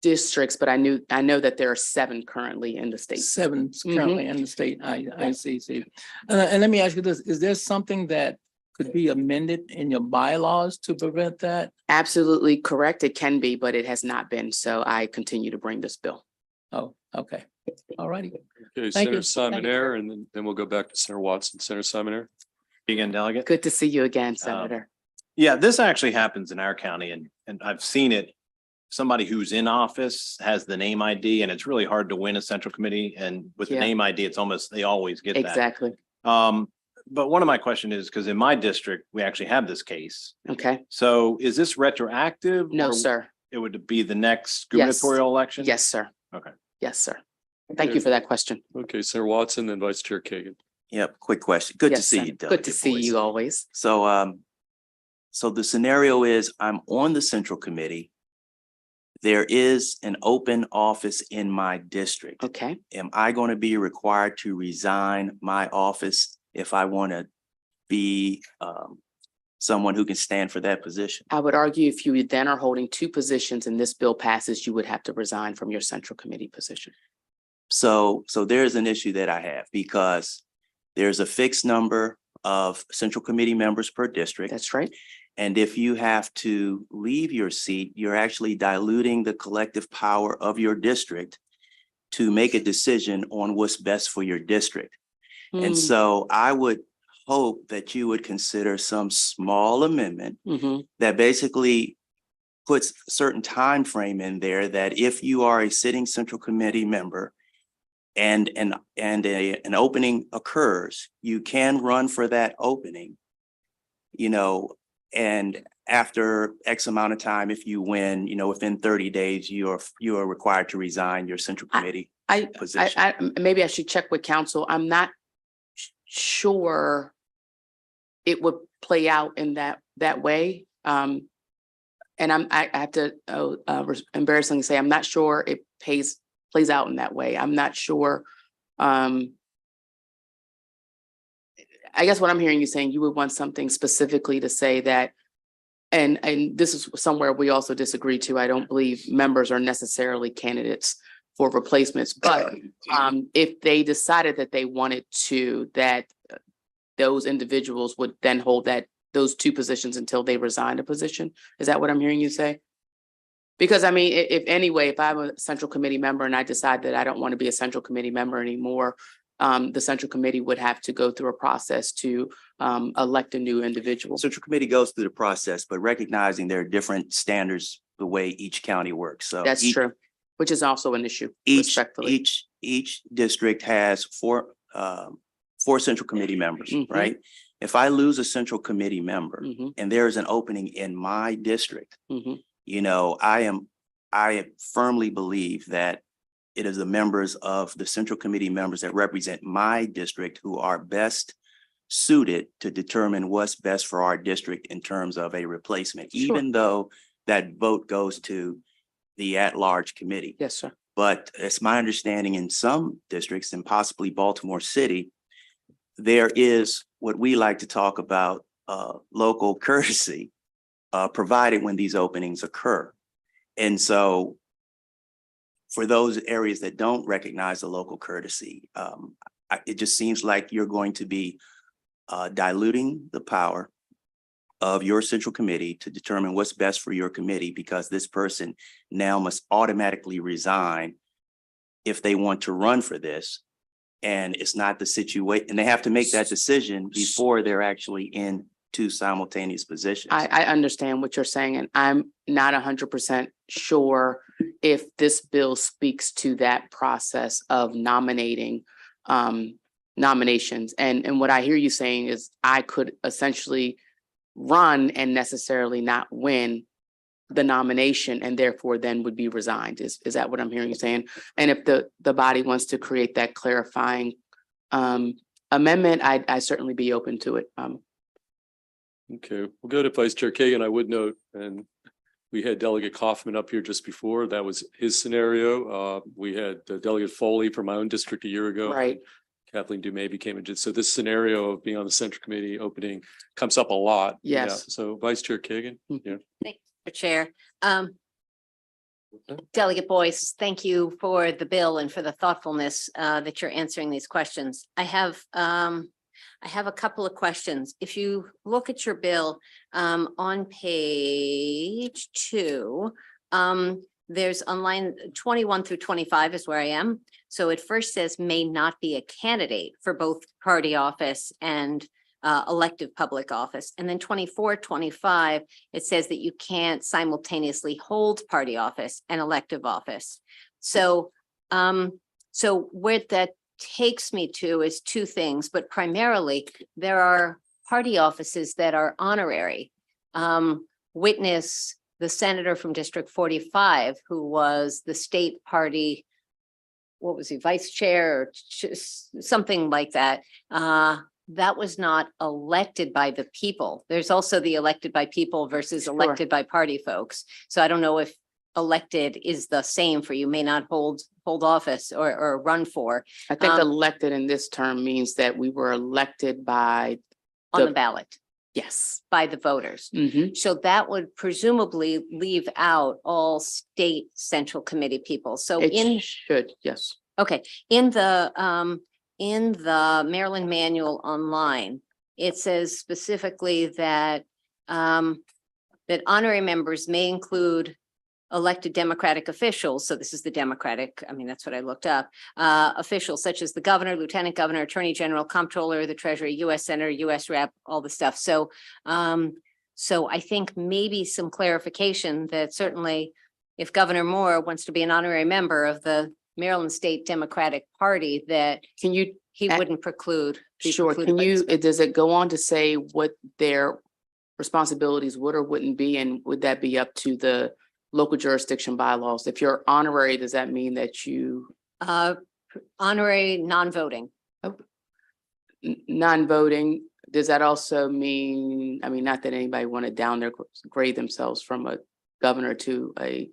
districts, but I know that there are 7 currently in the state. 7 currently in the state. I see. And let me ask you this, is there something that could be amended in your bylaws to prevent that? Absolutely correct. It can be, but it has not been. So I continue to bring this bill. Oh, okay. All righty. Okay, Thank Senator you. Simon Air, and then we'll go back to Senator Watson. Senator Simon Air? Again, Delegate. Good to see you again, Senator. Yeah, this actually happens in our county and I've seen it. Somebody who's in office has the name ID and it's really hard to win a Central Committee. And with the name ID, it's almost, they always get that. Exactly. But one of my question is, because in my district, we actually have this case. Okay. So is this retroactive? No, or sir. It would be the next gubernatorial election? Yes, sir. Okay. Yes, sir. Thank you for that question. Okay, Senator Watson, then Vice Chair Kagan. Yep, quick question. Good to Yes, see sir. you. Good Delegate to see Boyce. you always. So, so the scenario is I'm on the Central Committee. There is an open office in my district. Okay. Am I going to be required to resign my office if I want to be someone who can stand for that position? I would argue if you then are holding 2 positions and this bill passes, you would have to resign from your Central Committee position. So there's an issue that I have because there's a fixed number of Central Committee members per district. That's right. And if you have to leave your seat, you're actually diluting the collective power of your district to make a decision on what's best for your district. And so I would hope that you would consider some small amendment that basically puts a certain time frame in there that if you are a sitting central committee member and an opening occurs, you can run for that opening, you know, and after X amount of time, if you win, you know, within 30 days, you are required to resign your central committee position. Maybe I should check with council. I'm not sure it would play out in that way. And I have to embarrassingly say, I'm not sure it plays out in that way. I'm not sure. I guess what I'm hearing you saying, you would want something specifically to say that, and this is somewhere we also disagree too. I don't believe members are necessarily candidates for replacements, but if they decided that they wanted to, that those individuals would then hold those two positions until they resign a position. Is that what I'm hearing you say? Because I mean, if I'm a central committee member and I decide that I don't want to be a central committee member anymore, the central committee would have to go through a process to elect a new individual. Central committee goes through the process, but recognizing there are different standards the way each county works. So That's true, which is also an issue, respectfully. Each district has four central committee members, right? If I lose a central committee member and there is an opening in my district, you know, I firmly believe that it is the members of the central committee members that represent my district who are best suited to determine what's best for our district in terms of a replacement, even though that vote goes to the at-large committee. Yes, sir. But it's my understanding in some districts and possibly Baltimore City, there is what we like to talk about, local courtesy, provided when these openings occur. And so for those areas that don't recognize the local courtesy, it just seems like you're going to be diluting the power of your central committee to determine what's best for your committee, because this person now must automatically resign if they want to run for this. And it's not the situation, and they have to make that decision before they're actually in two simultaneous positions. I understand what you're saying, and I'm not 100% sure if this bill speaks to that process of nominating nominations. And what I hear you saying is I could essentially run and necessarily not win the nomination and therefore then would be resigned. Is that what I'm hearing you saying? And if the body wants to create that clarifying amendment, I'd certainly be open to it. Okay, we'll go to Vice Chair Kagan. I would note, and we had Delegate Kaufman up here just before. That was his scenario. We had Delegate Foley from my own district a year ago. Right. Kathleen Dumais became a, so this scenario of being on the Central Committee opening comes up a lot. Yes. Yeah. So Vice Chair Kagan. Yeah. Thank you, Chair. Delegate Boyce, thank you for the bill and for the thoughtfulness that you're answering these questions. I have a couple of questions. If you look at your bill on page 2, there's on line 21 through 25 is where I am. So it first says may not be a candidate for both party office and elective public office. And then 24, 25, it says that you can't simultaneously hold party office and elective office. So, so where that takes me to is two things, but primarily there are party offices that are honorary. Witness the senator from District 45, who was the state party, what was he, vice chair or something like that. That was not elected by the people. There's also the elected by people versus elected by party folks. So I don't know if elected is the same for you, may not hold office or run for. I think elected in this term means that we were elected by on the ballot. Yes. By the voters. So that would presumably leave out all state central committee people. So it should, yes. Okay, in the Maryland manual online, it says specifically that that honorary members may include elected Democratic officials. So this is the Democratic, I mean, that's what I looked up, officials such as the governor, lieutenant governor, attorney general, comptroller, the treasurer, U.S. senator, U.S. rep, all the stuff. So So I think maybe some clarification that certainly if Governor Moore wants to be an honorary member of the Maryland State Democratic Party, that Can you, he Uh, wouldn't preclude. be sure, precluded can by this you, does it go on to say what their responsibilities would or wouldn't be? And would that be up to the local jurisdiction bylaws? If you're honorary, does that mean that you Honorary, non-voting. non-voting? Does that also mean, I mean, not that anybody want to downgrade themselves from a governor to a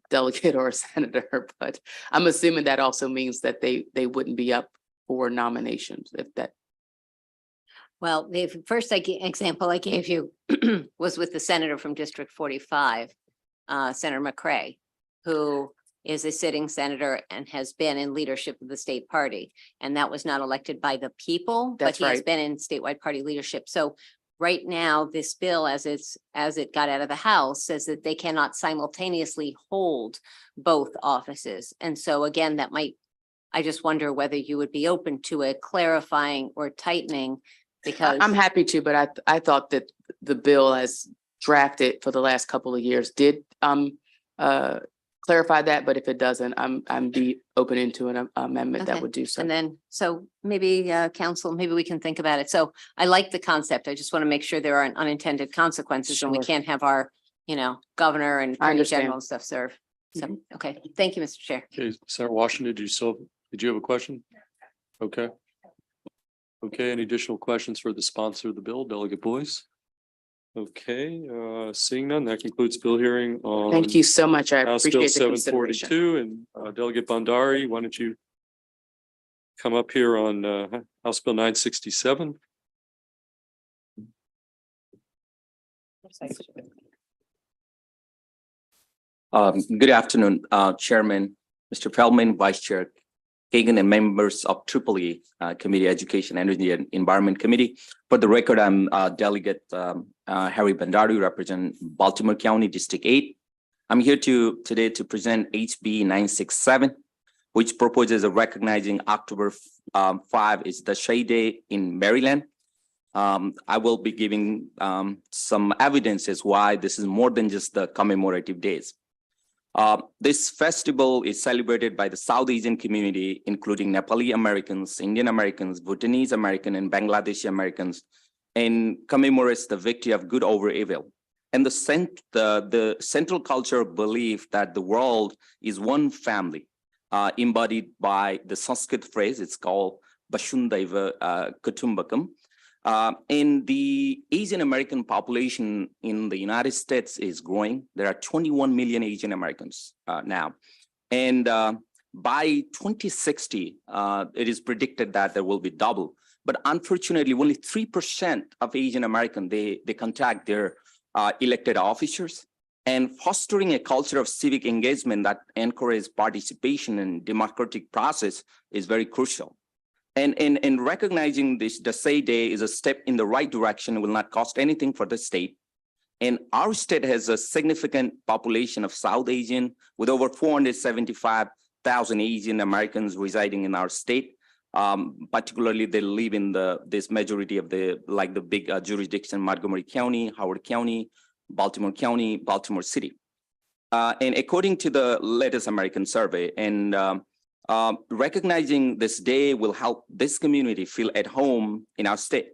delegate or a senator, but I'm assuming that also means that they wouldn't be up for nominations if that. Well, the first example I gave you was with the senator from District 45, Senator McCray, who is a sitting senator and has been in leadership of the state party. And that was not elected by the people, but That's he has right. been in statewide party leadership. So right now, this bill, as it got out of the House, says that they cannot simultaneously hold both offices. And so again, that might, I just wonder whether you would be open to a clarifying or tightening, because I'm happy to, but I thought that the bill as drafted for the last couple of years did clarify that, but if it doesn't, I'm be open into an amendment that Okay. would do so. And then, so maybe council, maybe we can think about it. So I like the concept. I just want to make sure there aren't unintended consequences and we Sure. can't have our, governor and I attorney understand. general and stuff serve. So, okay, thank you, Mr. Chair. Okay, Senator Washington, did you have a question? Okay. Okay, any additional questions for the sponsor of the bill, Delegate Boyce? Okay, seeing none, that concludes bill hearing on. Thank you so much. I House Bill appreciate the seven consideration. forty-two and Delegate Bandari, why don't you come up here on House Bill 967? Good afternoon, Chairman, Mr. Feldman, Vice Chair Kagan, and members of EEE Committee Education, Energy and Environment Committee. For the record, I'm Delegate Harry Bandari, represent Baltimore County District 8. I'm here today to present HB 967, which proposes a recognizing October 5 is the Shea Day in Maryland. I will be giving some evidences why this is more than just the commemorative days. This festival is celebrated by the South Asian community, including Nepali Americans, Indian Americans, Bhutanese American, and Bangladeshi Americans, and commemorates the victory of good over evil. And the central cultural belief that the world is one family, embodied by the Sanskrit phrase, it's called Vashundhaiva Kutumbakam. And the Asian American population in the United States is growing. There are 21 million Asian Americans now. And by 2060, it is predicted that there will be double. But unfortunately, only 3% of Asian American, they contact their elected officers. And fostering a culture of civic engagement that encourages participation in democratic process is very crucial. And recognizing this, the Shea Day is a step in the right direction. It will not cost anything for the state. And our state has a significant population of South Asian with over 475,000 Asian Americans residing in our state. Particularly, they live in this majority of the big jurisdiction, Montgomery County, Howard County, Baltimore County, Baltimore City. And according to the latest American survey, and recognizing this day will help this community feel at home in our state.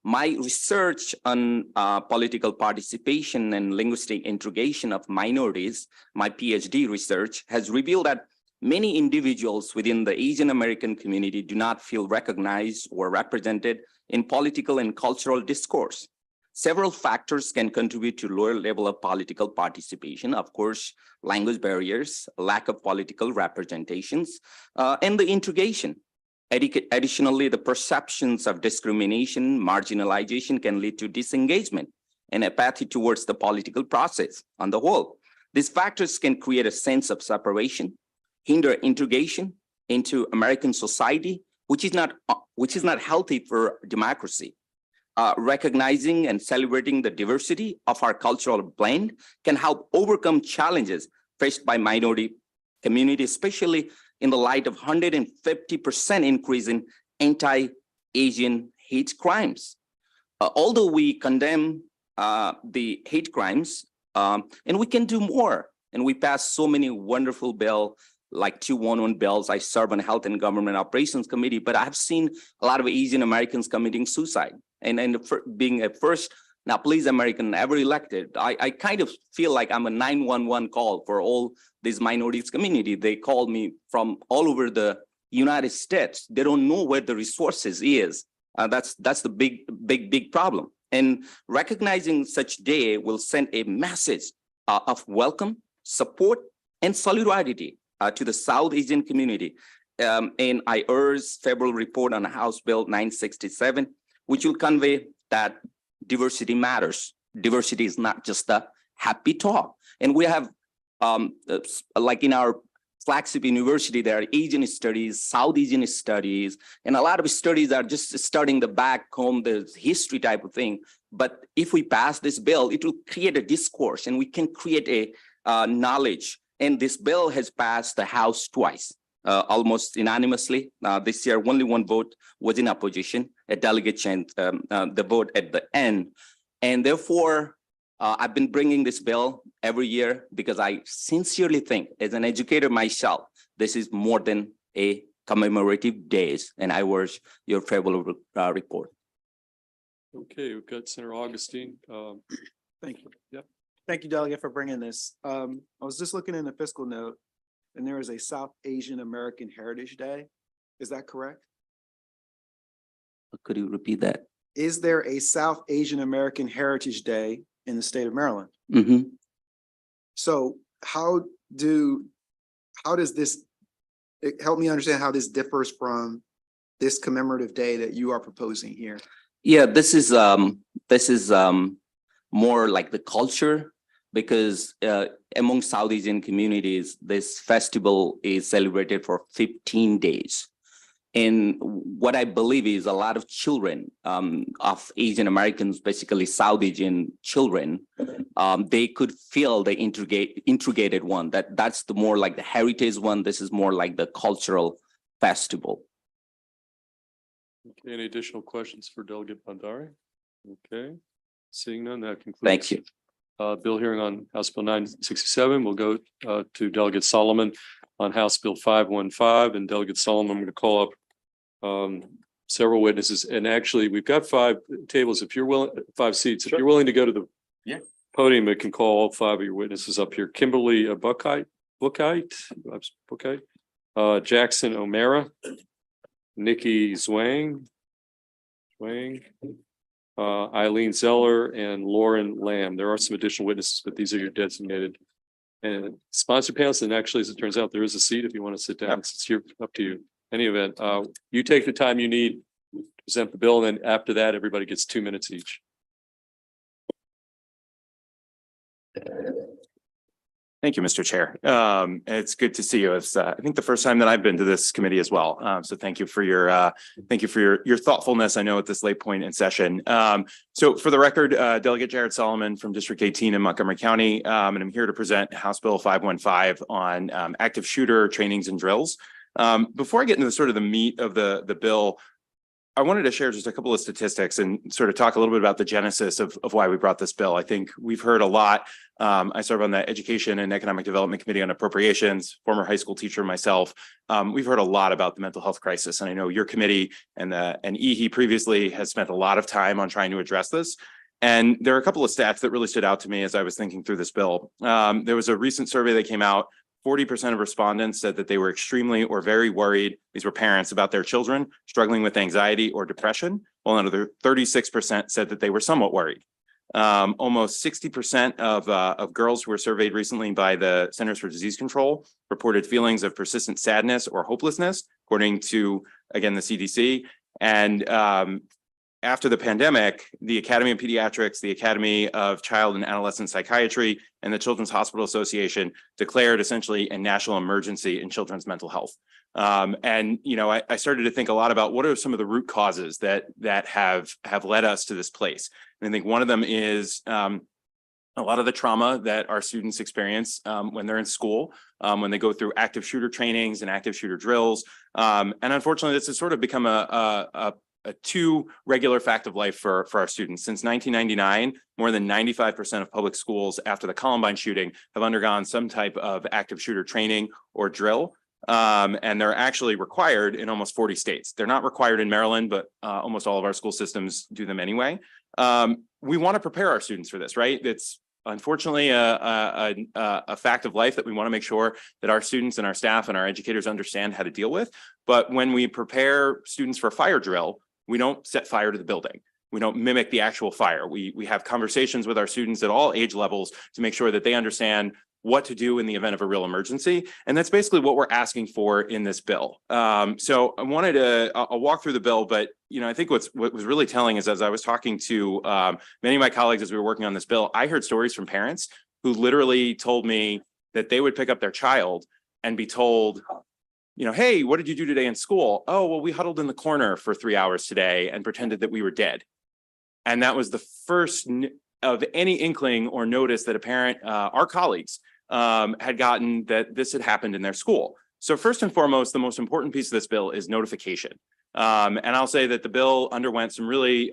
My research on political participation and linguistic integration of minorities, my PhD research, has revealed that many individuals within the Asian American community do not feel recognized or represented in political and cultural discourse. Several factors can contribute to lower level of political participation. Of course, language barriers, lack of political representations, and the integration. Additionally, the perceptions of discrimination, marginalization can lead to disengagement and apathy towards the political process on the whole. These factors can create a sense of separation, hinder integration into American society, which is not healthy for democracy. Recognizing and celebrating the diversity of our cultural blend can help overcome challenges faced by minority communities, especially in the light of 150% increase in anti-Asian hate crimes. Although we condemn the hate crimes, and we can do more. And we passed so many wonderful bills, like 211 bills. I serve on Health and Government Operations Committee, but I've seen a lot of Asian Americans committing suicide. And being a first now police American ever elected, I kind of feel like I'm a 911 call for all these minorities community. They call me from all over the United States. They don't know where the resources is. That's the big problem. And recognizing such day will send a message of welcome, support, and solidarity to the South Asian community. And I urge Federal report on House Bill 967, which will convey that diversity matters. Diversity is not just a happy talk. And we have, like in our flagship university, there are Asian studies, South Asian studies, and a lot of studies are just starting the back home, the history type of thing. But if we pass this bill, it will create a discourse and we can create a knowledge. And this bill has passed the House twice, almost unanimously. This year, only one vote was in opposition. A delegate changed the vote at the end. And therefore, I've been bringing this bill every year because I sincerely think, as an educator myself, this is more than a commemorative days, and I urge your favorable report. Okay, we've got Senator Augustine. Thank you. Yep. Thank you, Delegate, for bringing this. I was just looking in the fiscal note, and there is a South Asian American Heritage Day. Is that correct? Could you repeat that? Is there a South Asian American Heritage Day in the state of Maryland? Mm-hmm. So how does this, help me understand how this differs from this commemorative day that you are proposing here? Yeah, this is more like the culture, because among South Asian communities, this festival is celebrated for 15 days. And what I believe is a lot of children of Asian Americans, basically South Asian children, they could feel the integrated one. That's the more like the heritage one. This is more like the cultural festival. Okay, any additional questions for Delegate Bandari? Okay, seeing none, that concludes. Thank you. Bill hearing on House Bill 967. We'll go to Delegate Solomon on House Bill 515, and Delegate Solomon, I'm going to call up several witnesses. And actually, we've got 5 tables. If you're willing, 5 seats. If you're willing to go to the podium, it can call all 5 of your witnesses up here. Kimberly Bookite, Jackson O'Mara, Nikki Zwang, Eileen Zeller, and Lauren Lamb. There are some additional witnesses, but these are your designated and sponsor panels. And actually, as it turns out, there is a seat if you want to sit down. It's here, up to you. Any event, you take the time you need to present the bill, and then after that, everybody gets 2 minutes each. Thank you, Mr. Chair. It's good to see you. It's I think the first time that I've been to this committee as well. So thank you for your thoughtfulness. I know at this late point in session. So for the record, Delegate Jared Solomon from District 18 in Montgomery County, and I'm here to present House Bill 515 on active shooter trainings and drills. Before I get into the sort of the meat of the bill, I wanted to share just a couple of statistics and sort of talk a little bit about the genesis of why we brought this bill. I think we've heard a lot. I serve on the Education and Economic Development Committee on Appropriations, former high school teacher myself. We've heard a lot about the mental health crisis. And I know your committee and EEE previously has spent a lot of time on trying to address this. And there are a couple of stats that really stood out to me as I was thinking through this bill. There was a recent survey that came out. 40% of respondents said that they were extremely or very worried, these were parents, about their children struggling with anxiety or depression, while another 36% said that they were somewhat worried. Almost 60% of girls who were surveyed recently by the Centers for Disease Control reported feelings of persistent sadness or hopelessness, according to, again, the CDC. And after the pandemic, the Academy of Pediatrics, the Academy of Child and Adolescent Psychiatry, and the Children's Hospital Association declared essentially a national emergency in children's mental health. And, you know, I started to think a lot about what are some of the root causes that have led us to this place. And I think one of them is a lot of the trauma that our students experience when they're in school, when they go through active shooter trainings and active shooter drills. And unfortunately, this has sort of become a two regular fact of life for our students. Since 1999, more than 95% of public schools after the Columbine shooting have undergone some type of active shooter training or drill. And they're actually required in almost 40 states. They're not required in Maryland, but almost all of our school systems do them anyway. We want to prepare our students for this, right? It's unfortunately a fact of life that we want to make sure that our students and our staff and our educators understand how to deal with. But when we prepare students for a fire drill, we don't set fire to the building. We don't mimic the actual fire. We have conversations with our students at all age levels to make sure that they understand what to do in the event of a real emergency. And that's basically what we're asking for in this bill. So I wanted to, I'll walk through the bill, but I think what was really telling is, as I was talking to many of my colleagues as we were working on this bill, I heard stories from parents who literally told me that they would pick up their child and be told, hey, what did you do today in school? Oh, well, we huddled in the corner for 3 hours today and pretended that we were dead. And that was the first of any inkling or notice that a parent, our colleagues, had gotten that this had happened in their school. So first and foremost, the most important piece of this bill is notification. And I'll say that the bill underwent some really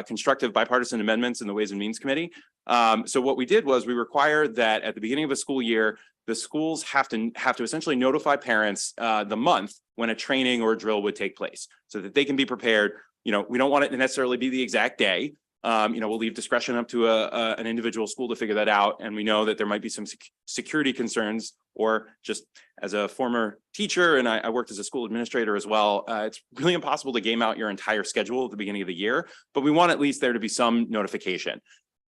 constructive bipartisan amendments in the Ways and Means Committee. So what we did was we required that at the beginning of a school year, the schools have to essentially notify parents the month when a training or a drill would take place so that they can be prepared. We don't want it to necessarily be the exact day. We'll leave discretion up to an individual school to figure that out. And we know that there might be some security concerns, or just as a former teacher, and I worked as a school administrator as well, it's really impossible to game out your entire schedule at the beginning of the year, but we want at least there to be some notification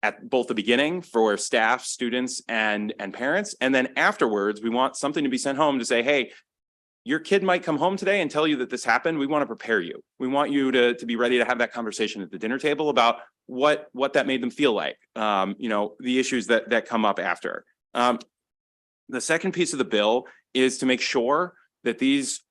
at both the beginning for staff, students, and parents. And then afterwards, we want something to be sent home to say, hey, your kid might come home today and tell you that this happened. We want to prepare you. We want you to be ready to have that conversation at the dinner table about what that made them feel like, the issues that come up after. The second piece of the bill is to make sure that these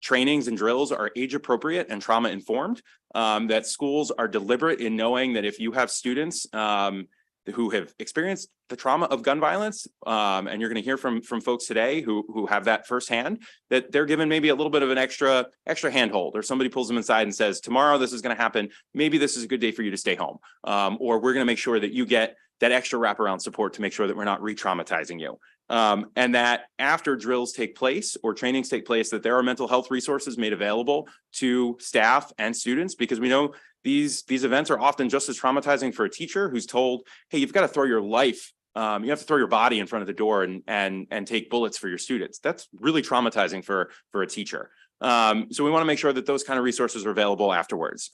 trainings and drills are age appropriate and trauma informed, that schools are deliberate in knowing that if you have students who have experienced the trauma of gun violence, and you're going to hear from folks today who have that firsthand, that they're given maybe a little bit of an extra handhold, or somebody pulls them inside and says, tomorrow this is going to happen. Maybe this is a good day for you to stay home. Or we're going to make sure that you get that extra wraparound support to make sure that we're not re-traumatizing you. And that after drills take place or trainings take place, that there are mental health resources made available to staff and students, because we know these events are often just as traumatizing for a teacher who's told, hey, you've got to throw your life, you have to throw your body in front of the door and take bullets for your students. That's really traumatizing for a teacher. So we want to make sure that those kind of resources are available afterwards.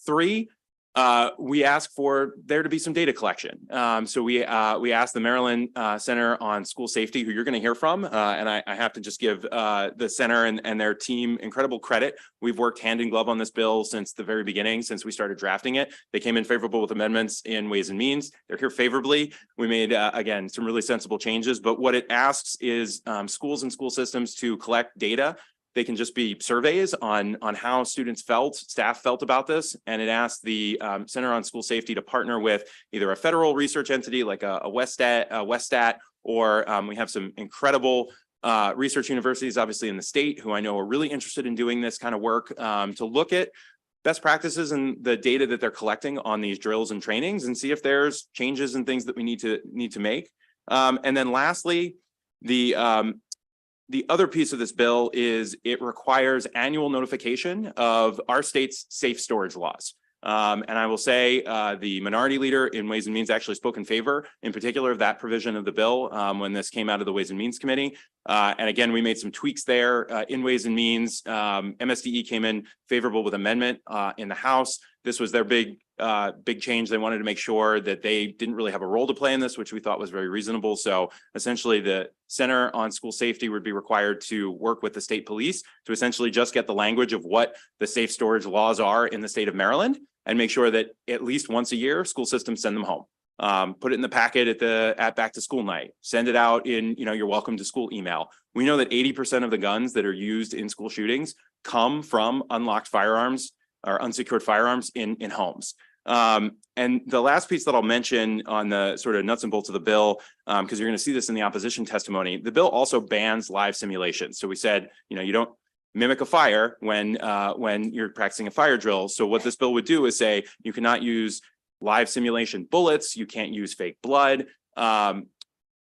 3, we ask for there to be some data collection. So we asked the Maryland Center on School Safety, who you're going to hear from, and I have to just give the center and their team incredible credit. We've worked hand in glove on this bill since the very beginning, since we started drafting it. They came in favorable with amendments in Ways and Means. They're here favorably. We made, again, some really sensible changes, but what it asks is schools and school systems to collect data. They can just be surveys on how students staff felt about this. And it asks the Center on School Safety to partner with either a federal research entity like a Westat, or we have some incredible research universities, obviously in the state, who I know are really interested in doing this kind of work, to look at best practices and the data that they're collecting on these drills and trainings, and see if there's changes and things that we need to make. And then lastly, the other piece of this bill is it requires annual notification of our state's safe storage laws. And I will say the minority leader in Ways and Means actually spoke in favor, in particular, of that provision of the bill when this came out of the Ways and Means Committee. And again, we made some tweaks there in Ways and Means. MSDE came in favorable with amendment in the House. This was their big change. They wanted to make sure that they didn't really have a role to play in this, which we thought was very reasonable. So essentially, the Center on School Safety would be required to work with the state police to essentially just get the language of what the safe storage laws are in the state of Maryland, and make sure that at least once a year, school systems send them home. Put it in the packet at back to school night, send it out in, your welcome to school email. We know that 80% of the guns that are used in school shootings come from unlocked firearms or unsecured firearms in homes. And the last piece that I'll mention on the sort of nuts and bolts of the bill, because you're going to see this in the opposition testimony, the bill also bans live simulations. So we said, you don't mimic a fire when you're practicing a fire drill. So what this bill would do is say you cannot use live simulation bullets, you can't use fake blood.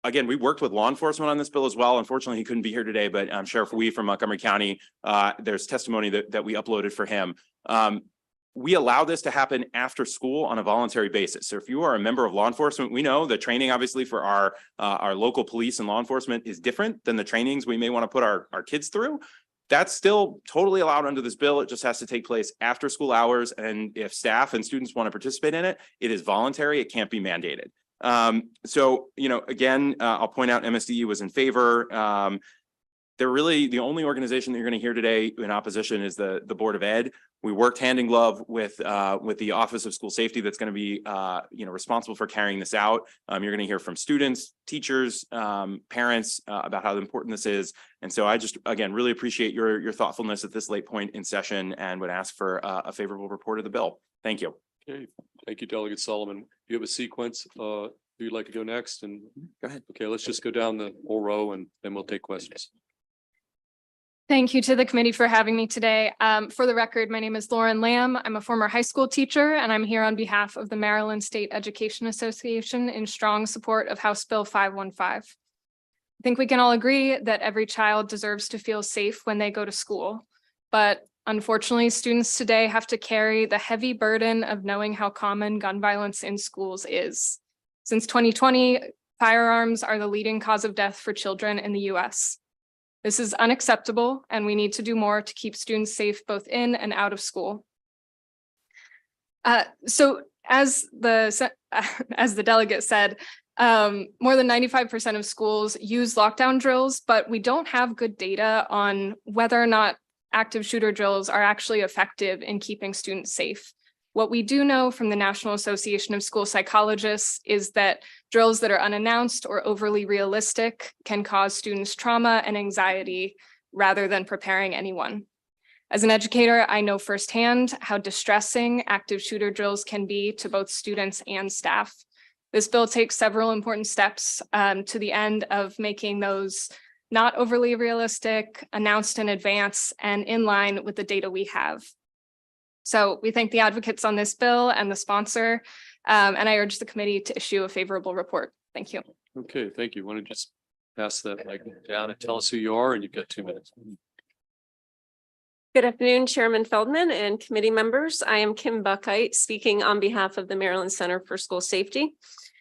Again, we worked with law enforcement on this bill as well. Unfortunately, he couldn't be here today, but Sheriff Wee from Montgomery County, there's testimony that we uploaded for him. We allow this to happen after school on a voluntary basis. So if you are a member of law enforcement, we know the training obviously for our local police and law enforcement is different than the trainings we may want to put our kids through. That's still totally allowed under this bill. It just has to take place after school hours. And if staff and students want to participate in it, it is voluntary. It can't be mandated. So, again, I'll point out MSDE was in favor. They're really the only organization that you're going to hear today in opposition is the Board of Ed. We worked hand in glove with the Office of School Safety that's going to be responsible for carrying this out. You're going to hear from students, teachers, parents about how important this is. And so I just, again, really appreciate your thoughtfulness at this late point in session and would ask for a favorable report of the bill. Thank you. Okay, thank you, Delegate Solomon. Do you have a sequence? Who you'd like to go next? And go ahead. Okay, let's just go down the whole row and then we'll take questions. Thank you to the committee for having me today. For the record, my name is Lauren Lamb. I'm a former high school teacher, and I'm here on behalf of the Maryland State Education Association in strong support of House Bill 515. I think we can all agree that every child deserves to feel safe when they go to school. But unfortunately, students today have to carry the heavy burden of knowing how common gun violence in schools is. Since 2020, firearms are the leading cause of death for children in the US. This is unacceptable, and we need to do more to keep students safe both in and out of school. So as the delegate said, more than 95% of schools use lockdown drills, but we don't have good data on whether or not active shooter drills are actually effective in keeping students safe. What we do know from the National Association of School Psychologists is that drills that are unannounced or overly realistic can cause students trauma and anxiety rather than preparing anyone. As an educator, I know firsthand how distressing active shooter drills can be to both students and staff. This bill takes several important steps to the end of making those not overly realistic, announced in advance, and in line with the data we have. So we thank the advocates on this bill and the sponsor, and I urge the committee to issue a favorable report. Thank you. Okay, thank you. Want to just pass that mic down and tell us who you are, and you've got 2 minutes. Good afternoon, Chairman Feldman and committee members. I am Kim Buckheit, speaking on behalf of the Maryland Center for School Safety.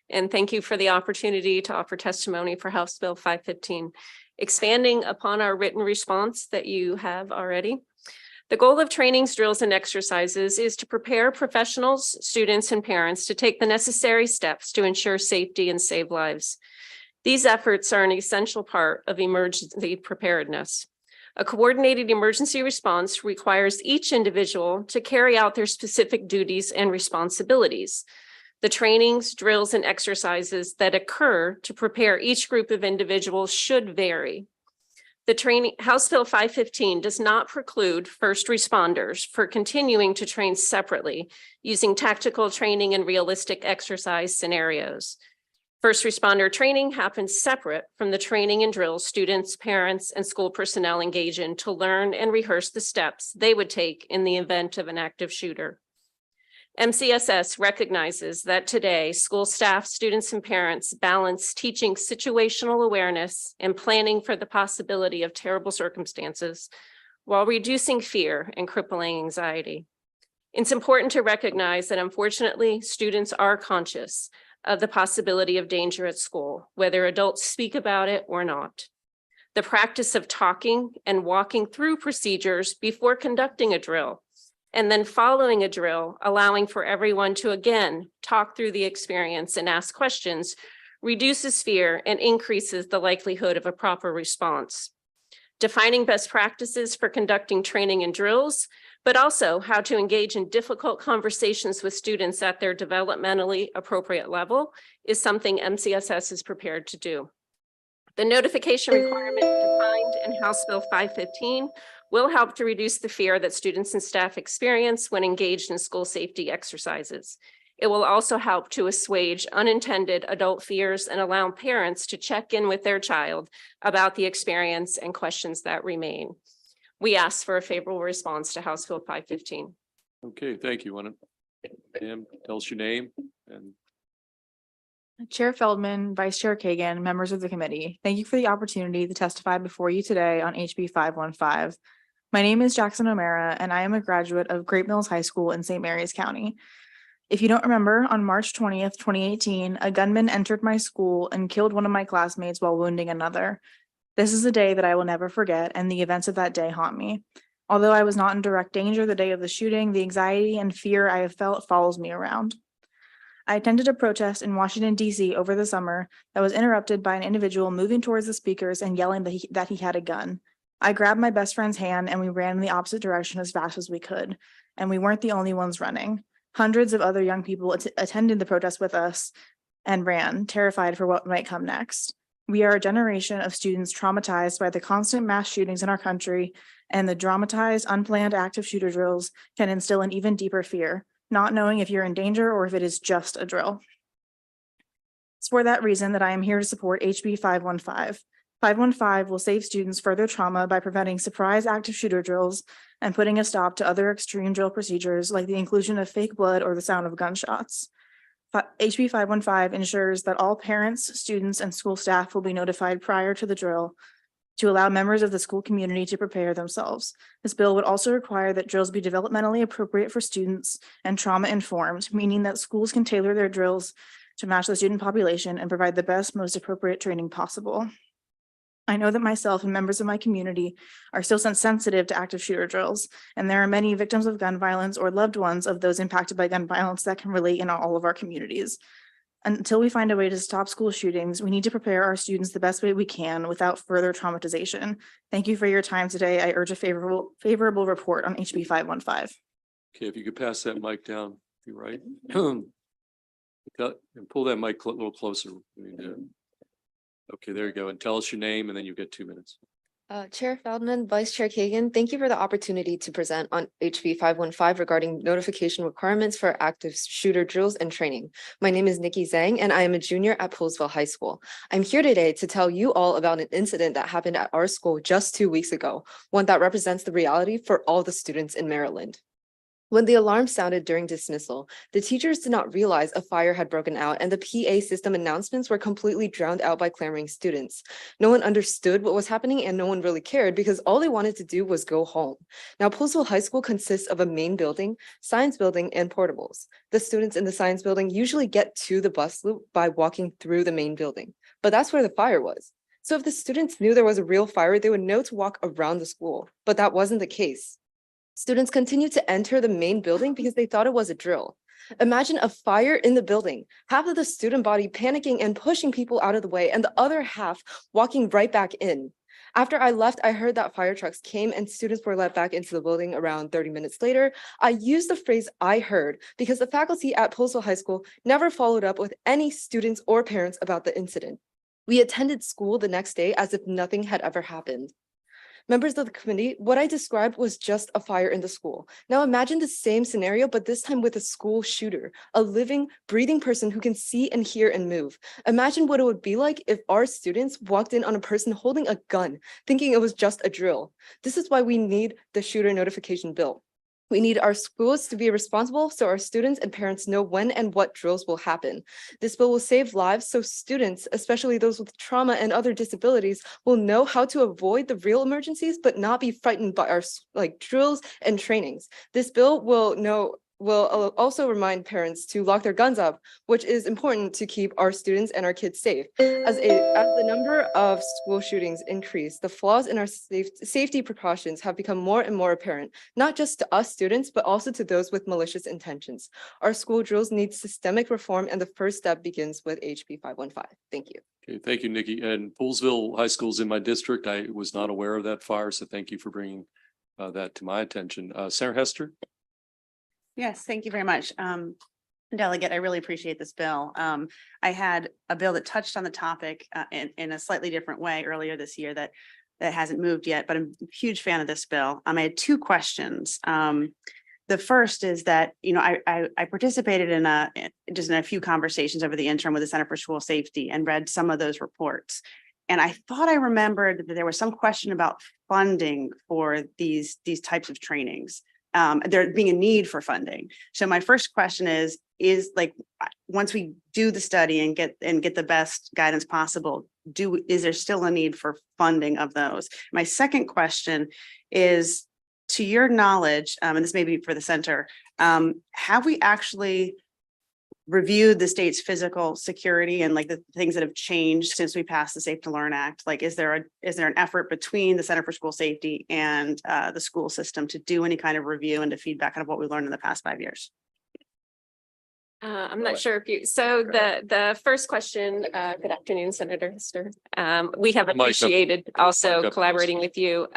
And thank you for the opportunity to offer testimony for House Bill 515, expanding upon our written response that you have already. The goal of trainings, drills, and exercises is to prepare professionals, students, and parents to take the necessary steps to ensure safety and save lives. These efforts are an essential part of emergency preparedness. A coordinated emergency response requires each individual to carry out their specific duties and responsibilities. The trainings, drills, and exercises that occur to prepare each group of individuals should vary. The House Bill 515 does not preclude first responders for continuing to train separately using tactical training and realistic exercise scenarios. First responder training happens separate from the training and drills students, parents, and school personnel engage in to learn and rehearse the steps they would take in the event of an active shooter. MCSS recognizes that today school staff, students, and parents balance teaching situational awareness and planning for the possibility of terrible circumstances while reducing fear and crippling anxiety. It's important to recognize that unfortunately, students are conscious of the possibility of danger at school, whether adults speak about it or not. The practice of talking and walking through procedures before conducting a drill and then following a drill, allowing for everyone to again talk through the experience and ask questions, reduces fear and increases the likelihood of a proper response. Defining best practices for conducting training and drills, but also how to engage in difficult conversations with students at their developmentally appropriate level is something MCSS is prepared to do. The notification requirement defined in House Bill 515 will help to reduce the fear that students and staff experience when engaged in school safety exercises. It will also help to assuage unintended adult fears and allow parents to check in with their child about the experience and questions that remain. We ask for a favorable response to House Bill 515. Okay, thank you. Want to, Pam, tell us your name and Chair Feldman, Vice Chair Kagan, members of the committee, thank you for the opportunity to testify before you today on HB 515. My name is Jackson O'Mara, and I am a graduate of Great Mills High School in St. Mary's County. If you don't remember, on March 20th, 2018, a gunman entered my school and killed one of my classmates while wounding another. This is a day that I will never forget, and the events of that day haunt me. Although I was not in direct danger the day of the shooting, the anxiety and fear I have felt follows me around. I attended a protest in Washington, D.C. over the summer that was interrupted by an individual moving towards the speakers and yelling that he had a gun. I grabbed my best friend's hand and we ran in the opposite direction as fast as we could. And we weren't the only ones running. Hundreds of other young people attended the protest with us and ran, terrified for what might come next. We are a generation of students traumatized by the constant mass shootings in our country, and the dramatized, unplanned active shooter drills can instill an even deeper fear, not knowing if you're in danger or if it is just a drill. It's for that reason that I am here to support HB 515. 515 will save students further trauma by preventing surprise active shooter drills and putting a stop to other extreme drill procedures like the inclusion of fake blood or the sound of gunshots. HB 515 ensures that all parents, students, and school staff will be notified prior to the drill to allow members of the school community to prepare themselves. This bill would also require that drills be developmentally appropriate for students and trauma-informed, meaning that schools can tailor their drills to match the student population and provide the best, most appropriate training possible. I know that myself and members of my community are still sensitive to active shooter drills, and there are many victims of gun violence or loved ones of those impacted by gun violence that can relate in all of our communities. Until we find a way to stop school shootings, we need to prepare our students the best way we can without further traumatization. Thank you for your time today. I urge a favorable report on HB 515. okay, if you could pass that mic down, you're right. And pull that mic a little closer. Okay, there you go. And tell us your name and then you get 2 minutes. Chair Feldman, Vice Chair Kagan, thank you for the opportunity to present on HB 515 regarding notification requirements for active shooter drills and training. My name is Nikki Zhang, and I am a junior at Poolesville High School. I'm here today to tell you all about an incident that happened at our school just 2 weeks ago, one that represents the reality for all the students in Maryland. When the alarm sounded during dismissal, the teachers did not realize a fire had broken out and the PA system announcements were completely drowned out by clamoring students. No one understood what was happening and no one really cared because all they wanted to do was go home. Now, Poolesville High School consists of a main building, science building, and portables. The students in the science building usually get to the bus loop by walking through the main building, but that's where the fire was. So if the students knew there was a real fire, they would know to walk around the school, but that wasn't the case. Students continued to enter the main building because they thought it was a drill. Imagine a fire in the building, half of the student body panicking and pushing people out of the way, and the other half walking right back in. After I left, I heard that fire trucks came and students were let back into the building around 30 minutes later. I used the phrase "I heard" because the faculty at Poolesville High School never followed up with any students or parents about the incident. We attended school the next day as if nothing had ever happened. Members of the committee, what I described was just a fire in the school. Now imagine the same scenario, but this time with a school shooter, a living, breathing person who can see and hear and move. Imagine what it would be like if our students walked in on a person holding a gun, thinking it was just a drill. This is why we need the shooter notification bill. We need our schools to be responsible so our students and parents know when and what drills will happen. This bill will save lives so students, especially those with trauma and other disabilities, will know how to avoid the real emergencies but not be frightened by our drills and trainings. This bill will also remind parents to lock their guns up, which is important to keep our students and our kids safe. As the number of school shootings increase, the flaws in our safety precautions have become more and more apparent, not just to us students, but also to those with malicious intentions. Our school drills need systemic reform, and the first step begins with HB 515. Thank you. Okay, thank you, Nikki. And Poolesville High School is in my district. I was not aware of that fire, so thank you for bringing that to my attention. Sarah Hester? Yes, thank you very much. Delegate, I really appreciate this bill. I had a bill that touched on the topic in a slightly different way earlier this year that hasn't moved yet, but I'm a huge fan of this bill. I had 2 questions. The first is that, I participated in a few conversations over the interim with the Center for School Safety and read some of those reports. And I thought I remembered that there was some question about funding for these types of trainings. There being a need for funding. So my first question is like, once we do the study and get the best guidance possible, is there still a need for funding of those? My second question is, to your knowledge, and this may be for the center, have we actually reviewed the state's physical security and like the things that have changed since we passed the Safe to Learn Act? Like, is there an effort between the Center for School Safety and the school system to do any kind of review and to feedback on what we learned in the past 5 years? I'm not sure if you, so the first question, good afternoon, Senator Hester. We have appreciated also collaborating with you.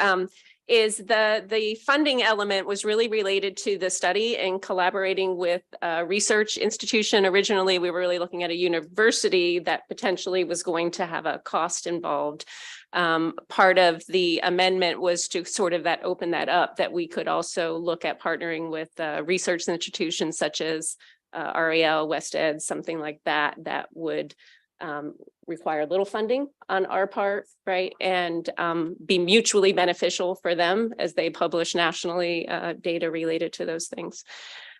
Is the funding element was really related to the study and collaborating with a research institution. Originally, we were really looking at a university that potentially was going to have a cost involved. Part of the amendment was to sort of open that up, that we could also look at partnering with research institutions such as REL, West Ed, something like that, that would require little funding on our part, right? And be mutually beneficial for them as they publish nationally data related to those things.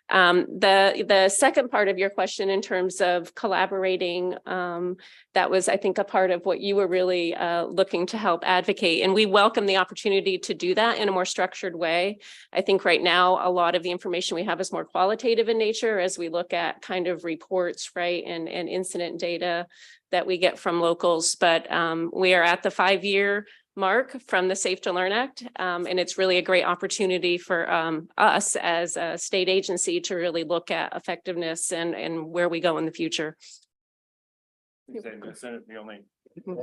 The second part of your question in terms of collaborating, that was, I think, a part of what you were really looking to help advocate. And we welcome the opportunity to do that in a more structured way. I think right now, a lot of the information we have is more qualitative in nature as we look at kind of reports, right? And incident data that we get from locals. But we are at the 5-year mark from the Safe to Learn Act. And it's really a great opportunity for us as a state agency to really look at effectiveness and where we go in the future.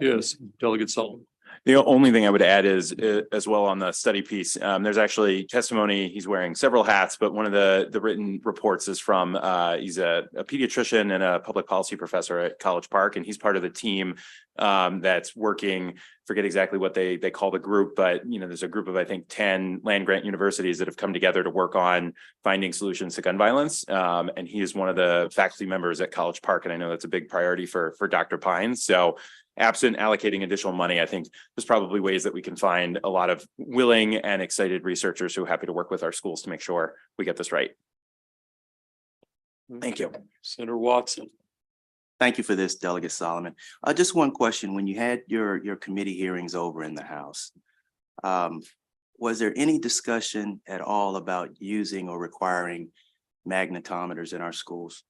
Yes, Delegate Sullivan. The only thing I would add is as well on the study piece, there's actually testimony. He's wearing several hats, but one of the written reports is from he's a pediatrician and a public policy professor at College Park, and he's part of the team that's working. Forget exactly what they call the group, but there's a group of I think 10 land grant universities that have come together to work on finding solutions to gun violence. And he is one of the faculty members at College Park, and I know that's a big priority for Dr. Pines. So, absent allocating additional money, I think there's probably ways that we can find a lot of willing and excited researchers who are happy to work with our schools to make sure we get this right. Thank you. Senator Watson. Thank you for this, Delegate Solomon. Just one question. When you had your committee hearings over in the House, was there any discussion at all about using or requiring magnetometers in our schools?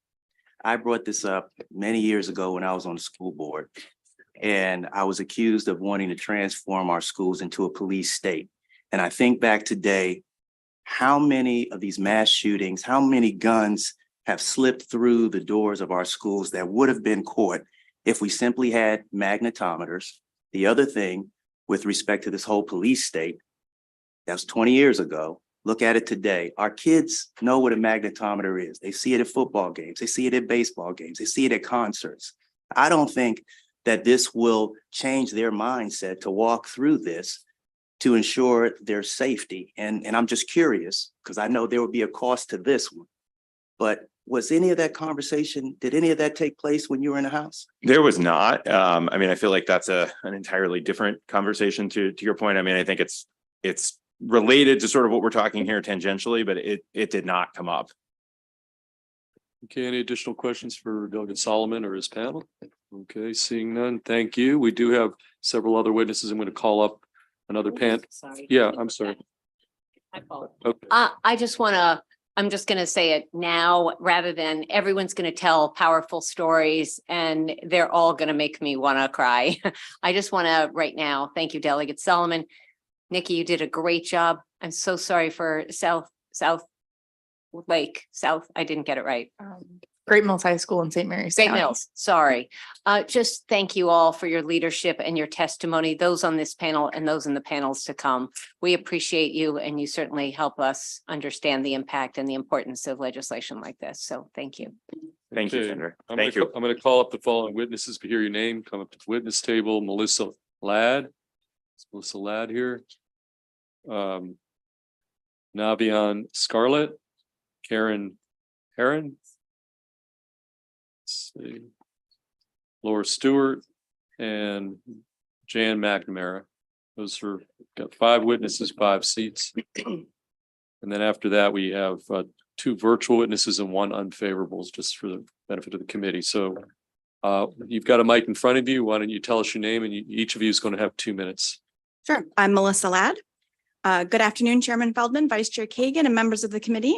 I brought this up many years ago when I was on the school board. And I was accused of wanting to transform our schools into a police state. And I think back today, how many of these mass shootings, how many guns have slipped through the doors of our schools that would have been caught if we simply had magnetometers. The other thing with respect to this whole police state, that's 20 years ago. Look at it today. Our kids know what a magnetometer is. They see it at football games. They see it at baseball games. They see it at concerts. I don't think that this will change their mindset to walk through this to ensure their safety. And I'm just curious, because I know there will be a cost to this one. But was any of that conversation, did any of that take place when you were in the House? There was not. I mean, I feel like that's an entirely different conversation to your point. I mean, I think it's related to sort of what we're talking here tangentially, but it did not come up. Okay, any additional questions for Delegate Solomon or his panel? Okay, seeing none, thank you. We do have several other witnesses. I'm going to call up another panel. Sorry. Yeah, I'm sorry. Okay. I'm just going to say it now rather than everyone's going to tell powerful stories and they're all going to make me want to cry. I just want to right now, thank you, Delegate Solomon. Nikki, you did a great job. I'm so sorry for South, I didn't get it right. Great Mills High School in St. Mary's Great County. Mills, sorry. Just thank you all for your leadership and your testimony, those on this panel and those in the panels to come. We appreciate you and you certainly help us understand the impact and the importance of legislation like this. So thank you. Thank you, Okay. Senator. I'm Thank you. going to call up the following witnesses to hear your name. Come up to the witness table. Melissa Ladd. Is Melissa Ladd here? Navion Scarlett. Karen Heron. Let's see. Laura Stewart and Jan McNamara. Those are, got 5 witnesses, 5 seats. And then after that, we have 2 virtual witnesses and 1 unfavorables, just for the benefit of the committee. So you've got a mic in front of you. Why don't you tell us your name, and each of you is going to have 2 minutes. Sure. I'm Melissa Ladd. Good afternoon, Chairman Feldman, Vice Chair Kagan, and members of the committee.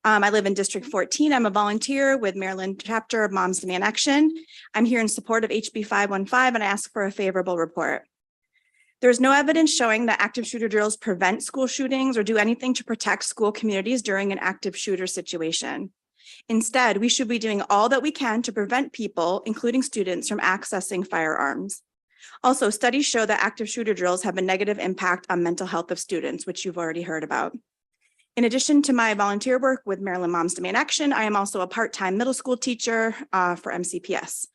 I live in District 14. I'm a volunteer with Maryland chapter of Moms Demand Action. I'm here in support of HB 515 and I ask for a favorable report. There is no evidence showing that active shooter drills prevent school shootings or do anything to protect school communities during an active shooter situation. Instead, we should be doing all that we can to prevent people, including students, from accessing firearms. Also, studies show that active shooter drills have a negative impact on mental health of students, which you've already heard about. In addition to my volunteer work with Maryland Moms Demand Action, I am also a part-time middle school teacher for MCPS.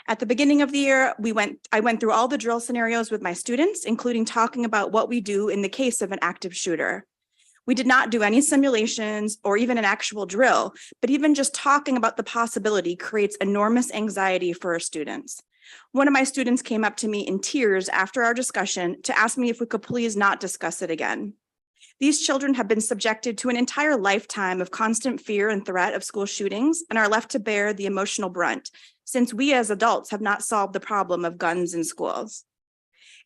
At the beginning of the year, I went through all the drill scenarios with my students, including talking about what we do in the case of an active shooter. We did not do any simulations or even an actual drill, but even just talking about the possibility creates enormous anxiety for our students. One of my students came up to me in tears after our discussion to ask me if we could please not discuss it again. These children have been subjected to an entire lifetime of constant fear and threat of school shootings and are left to bear the emotional brunt, since we as adults have not solved the problem of guns in schools.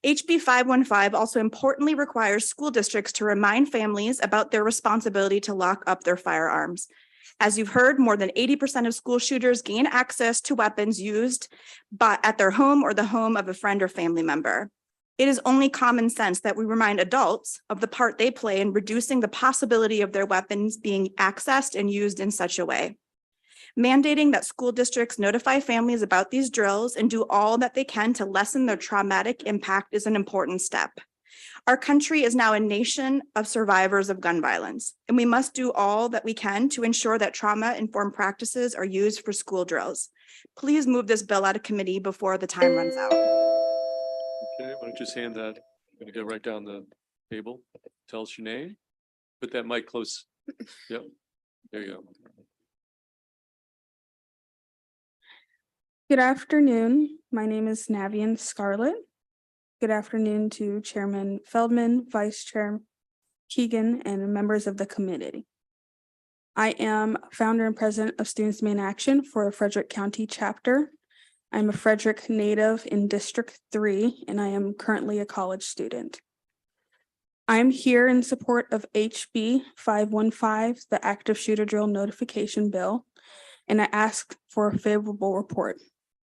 HB 515 also importantly requires school districts to remind families about their responsibility to lock up their firearms. As you've heard, more than 80% of school shooters gain access to weapons used at their home or the home of a friend or family member. It is only common sense that we remind adults of the part they play in reducing the possibility of their weapons being accessed and used in such a way. Mandating that school districts notify families about these drills and do all that they can to lessen their traumatic impact is an important step. Our country is now a nation of survivors of gun violence, and we must do all that we can to ensure that trauma-informed practices are used for school drills. Please move this bill out of committee before the time runs out. Okay, why don't you just hand that? I'm going to go right down the table. Tell us your name. Put that mic close. Yep. There you go. Good afternoon. My name is Navian Scarlett. Good afternoon to Chairman Feldman, Vice Chair Keegan, and members of the committee. I am founder and president of Students Demand Action for the Frederick County chapter. I'm a Frederick native in District 3, and I am currently a college student. I'm here in support of HB 515, the Active Shooter Drill Notification Bill, and I ask for a favorable report.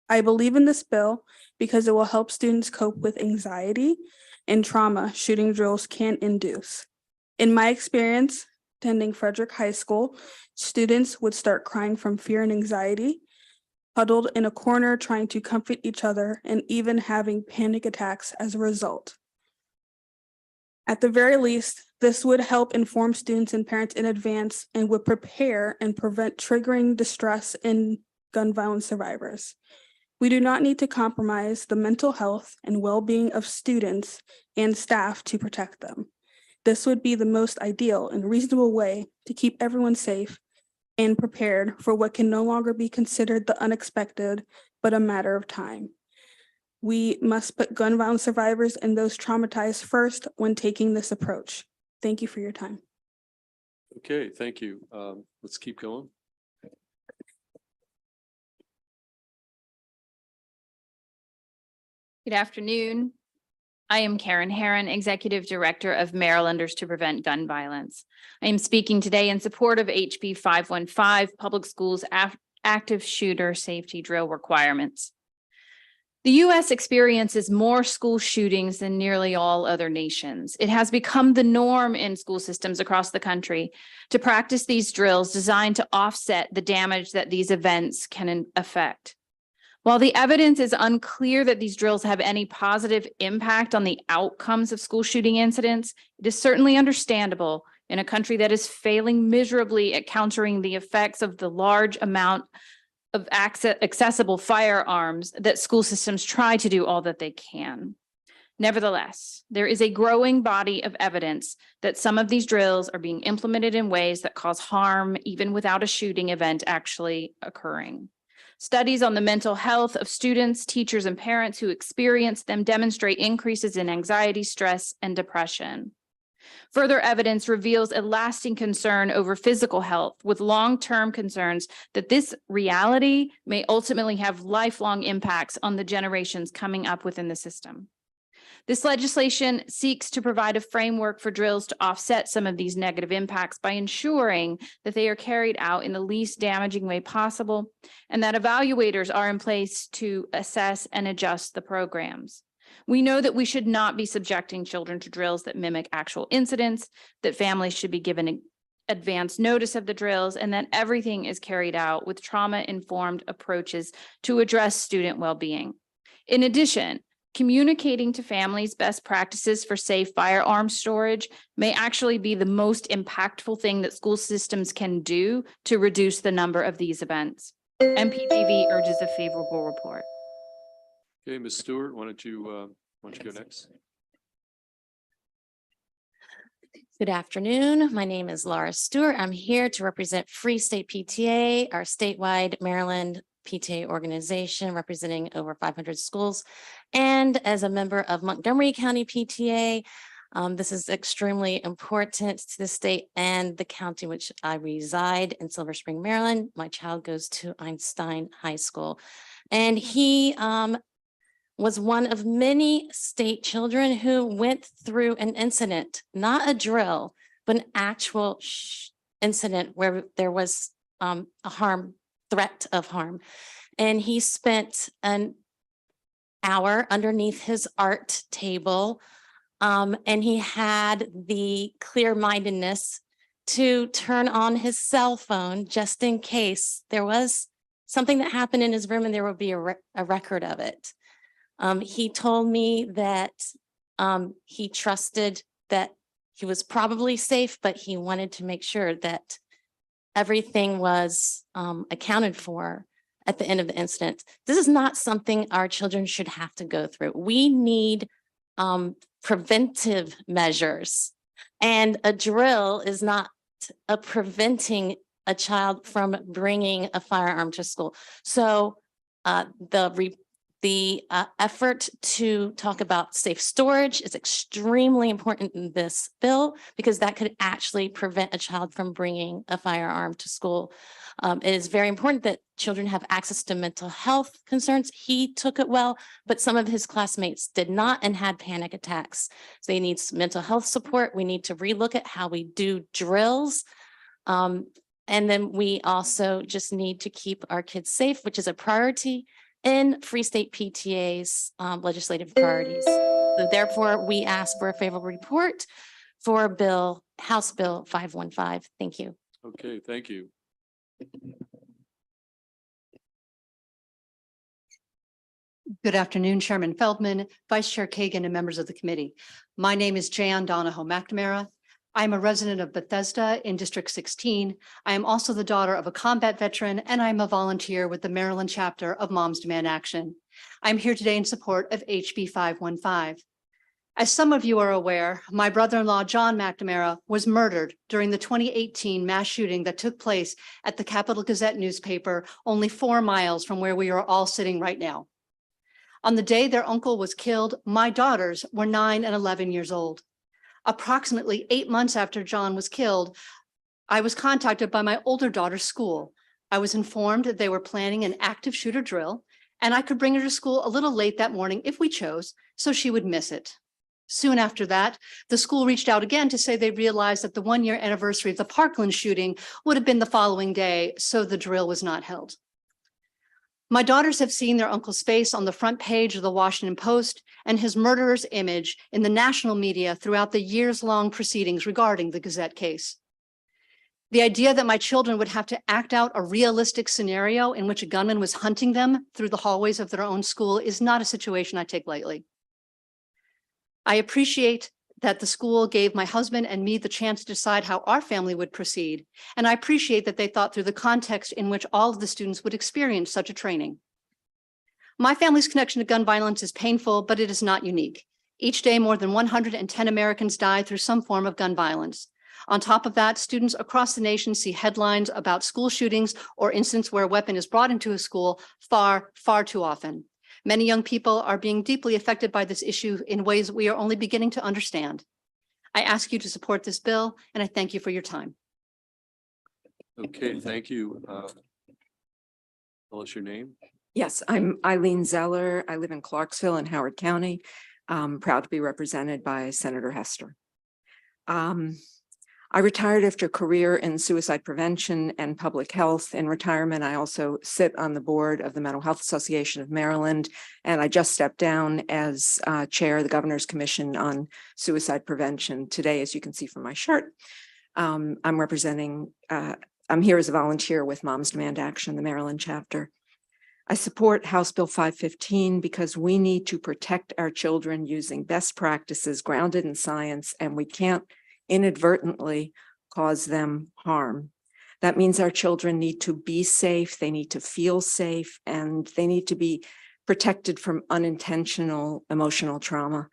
I believe in this bill because it will help students cope with anxiety and trauma shooting drills can induce. In my experience attending Frederick High School, students would start crying from fear and anxiety, huddled in a corner trying to comfort each other, and even having panic attacks as a result. At the very least, this would help inform students and parents in advance and would prepare and prevent triggering distress in gun violence survivors. We do not need to compromise the mental health and well-being of students and staff to protect them. This would be the most ideal and reasonable way to keep everyone safe and prepared for what can no longer be considered the unexpected, but a matter of time. We must put gun violence survivors and those traumatized first when taking this approach. Thank you for your time. Okay, thank you. Let's keep going. Good afternoon. I am Karen Herron, Executive Director of Marylanders to Prevent Gun Violence. I am speaking today in support of HB 515, Public Schools Active Shooter Safety Drill Requirements. The U.S. experiences more school shootings than nearly all other nations. It has become the norm in school systems across the country to practice these drills designed to offset the damage that these events can affect. While the evidence is unclear that these drills have any positive impact on the outcomes of school shooting incidents, it is certainly understandable in a country that is failing miserably at countering the effects of the large amount of accessible firearms that school systems try to do all that they can. Nevertheless, there is a growing body of evidence that some of these drills are being implemented in ways that cause harm even without a shooting event actually occurring. Studies on the mental health of students, teachers, and parents who experience them demonstrate increases in anxiety, stress, and depression. Further evidence reveals a lasting concern over physical health, with long-term concerns that this reality may ultimately have lifelong impacts on the generations coming up within the system. This legislation seeks to provide a framework for drills to offset some of these negative impacts by ensuring that they are carried out in the least damaging way possible and that evaluators are in place to assess and adjust the programs. We know that we should not be subjecting children to drills that mimic actual incidents, that families should be given advance notice of the drills, and that everything is carried out with trauma-informed approaches to address student well-being. In addition, communicating to families best practices for safe firearm storage may actually be the most impactful thing that school systems can do to reduce the number of these events. MPGV urges a favorable report. Okay, Ms. Stewart, why don't you go next? Good afternoon. My name is Laura Stewart. I'm here to represent Free State PTA, our statewide Maryland PTA organization representing over 500 schools. And as a member of Montgomery County PTA, this is extremely important to the state and the county in which I reside in Silver Spring, Maryland. My child goes to Einstein High School, and he was one of many state children who went through an incident, not a drill, but an actual incident where there was a threat of harm. And he spent an hour underneath his art table, and he had the clear-mindedness to turn on his cell phone just in case there was something that happened in his room and there would be a record of it. He told me that he trusted that he was probably safe, but he wanted to make sure that everything was accounted for at the end of the incident. This is not something our children should have to go through. We need preventive measures, and a drill is not preventing a child from bringing a firearm to school. So the effort to talk about safe storage is extremely important in this bill because that could actually prevent a child from bringing a firearm to school. It is very important that children have access to mental health concerns. He took it well, but some of his classmates did not and had panic attacks. So they need mental health support. We need to relook at how we do drills. And then we also just need to keep our kids safe, which is a priority in Free State PTA's legislative priorities. So therefore, we ask for a favorable report for House Bill 515. Thank you. Okay, thank you. Good afternoon, Chairman Feldman, Vice Chair Kagan, and members of the committee. My name is Jan Donahoe McNamara. I'm a resident of Bethesda in District 16. I am also the daughter of a combat veteran, and I'm a volunteer with the Maryland chapter of Moms Demand Action. I'm here today in support of HB 515. As some of you are aware, my brother-in-law, John McNamara, was murdered during the 2018 mass shooting that took place at the Capital Gazette newspaper, only 4 miles from where we are all sitting right now. On the day their uncle was killed, my daughters were 9 and 11 years old. Approximately 8 months after John was killed, I was contacted by my older daughter's school. I was informed that they were planning an active shooter drill, and I could bring her to school a little late that morning if we chose, so she would miss it. Soon after that, the school reached out again to say they realized that the 1-year anniversary of the Parkland shooting would have been the following day, so the drill was not held. My daughters have seen their uncle's face on the front page of the Washington Post and his murderer's image in the national media throughout the years-long proceedings regarding the Gazette case. The idea that my children would have to act out a realistic scenario in which a gunman was hunting them through the hallways of their own school is not a situation I take lightly. I appreciate that the school gave my husband and me the chance to decide how our family would proceed. And I appreciate that they thought through the context in which all of the students would experience such a training. My family's connection to gun violence is painful, but it is not unique. Each day, more than 110 Americans die through some form of gun violence. On top of that, students across the nation see headlines about school shootings or incidents where a weapon is brought into a school far, far too often. Many young people are being deeply affected by this issue in ways we are only beginning to understand. I ask you to support this bill, and I thank you for your time. Okay, thank you. Tell us your name. Yes, I'm Eileen Zeller. I live in Clarksville in Howard County. Proud to be represented by Senator Hester. I retired after a career in suicide prevention and public health. In retirement, I also sit on the board of the Mental Health Association of Maryland, and I just stepped down as chair of the Governor's Commission on Suicide Prevention today, as you can see from my shirt. I'm here as a volunteer with Moms Demand Action, the Maryland chapter. I support House Bill 515 because we need to protect our children using best practices grounded in science, and we can't inadvertently cause them harm. That means our children need to be safe, they need to feel safe, and they need to be protected from unintentional emotional trauma.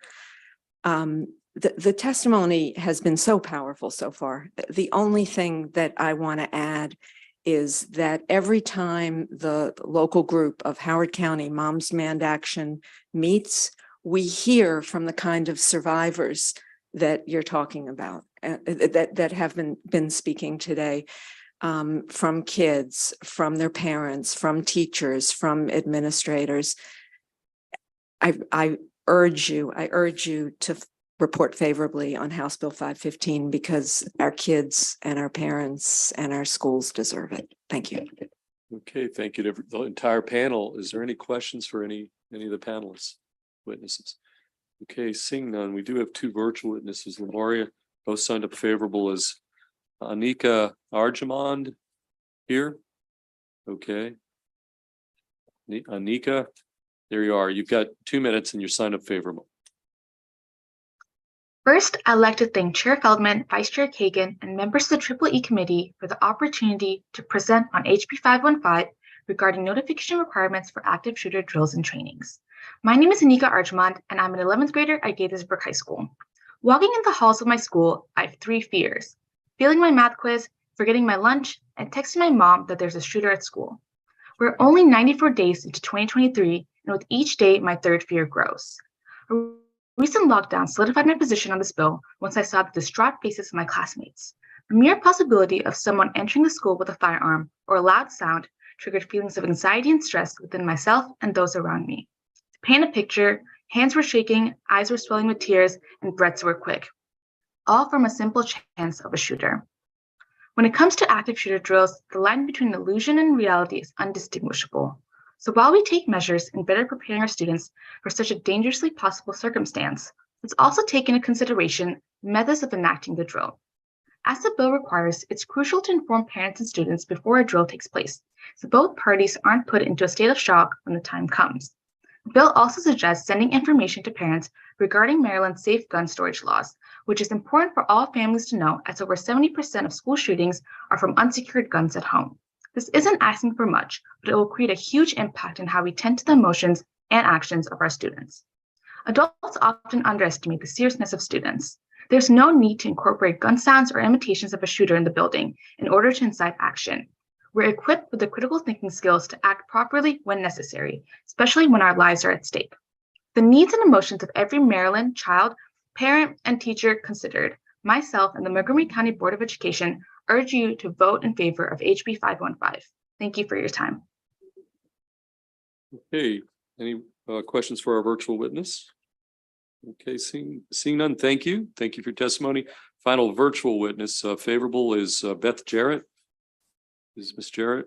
The testimony has been so powerful so far. The only thing that I want to add is that every time the local group of Howard County Moms Demand Action meets, we hear from the kind of survivors that you're talking about, that have been speaking today, from kids, from their parents, from teachers, from administrators. I urge you to report favorably on House Bill 515 because our kids and our parents and our schools deserve it. Thank you. Okay, thank you to the entire panel. Is there any questions for any of the panelists, witnesses? Okay, seeing none, we do have two virtual witnesses. Lamoria both signed up favorable as Anika Arjamand here. Okay. Anika, there you are. You've got 2 minutes and you're signed up favorable. First, I'd like to thank Chair Feldman, Vice Chair Kagan, and members of the EEE Committee for the opportunity to present on HB 515 regarding notification requirements for active shooter drills and trainings. My name is Anika Arjamand, and I'm an 11th grader at Gaithersburg High School. Walking in the halls of my school, I have 3 fears: failing my math quiz, forgetting my lunch, and texting my mom that there's a shooter at school. We're only 94 days into 2023, and with each day, my 3rd fear grows. A recent lockdown solidified my position on this bill once I saw the distraught faces of my classmates. The mere possibility of someone entering the school with a firearm or a loud sound triggered feelings of anxiety and stress within myself and those around me. To paint a picture, hands were shaking, eyes were swelling with tears, and breaths were quick, all from a simple chance of a shooter. When it comes to active shooter drills, the line between illusion and reality is undistinguishable. So while we take measures in better preparing our students for such a dangerously possible circumstance, let's also take into consideration methods of enacting the drill. As the bill requires, it's crucial to inform parents and students before a drill takes place, so both parties aren't put into a state of shock when the time comes. The bill also suggests sending information to parents regarding Maryland's safe gun storage laws, which is important for all families to know, as over 70% of school shootings are from unsecured guns at home. This isn't asking for much, but it will create a huge impact in how we tend to the emotions and actions of our students. Adults often underestimate the seriousness of students. There's no need to incorporate gun sounds or imitations of a shooter in the building in order to incite action. We're equipped with the critical thinking skills to act properly when necessary, especially when our lives are at stake. The needs and emotions of every Maryland child, parent, and teacher considered, myself and the Montgomery County Board of Education urge you to vote in favor of HB 515. Thank you for your time. Okay, any questions for our virtual witness? Okay, seeing none, thank you. Thank you for your testimony. Final virtual witness favorable is Beth Jarrett. Is Ms. Jarrett?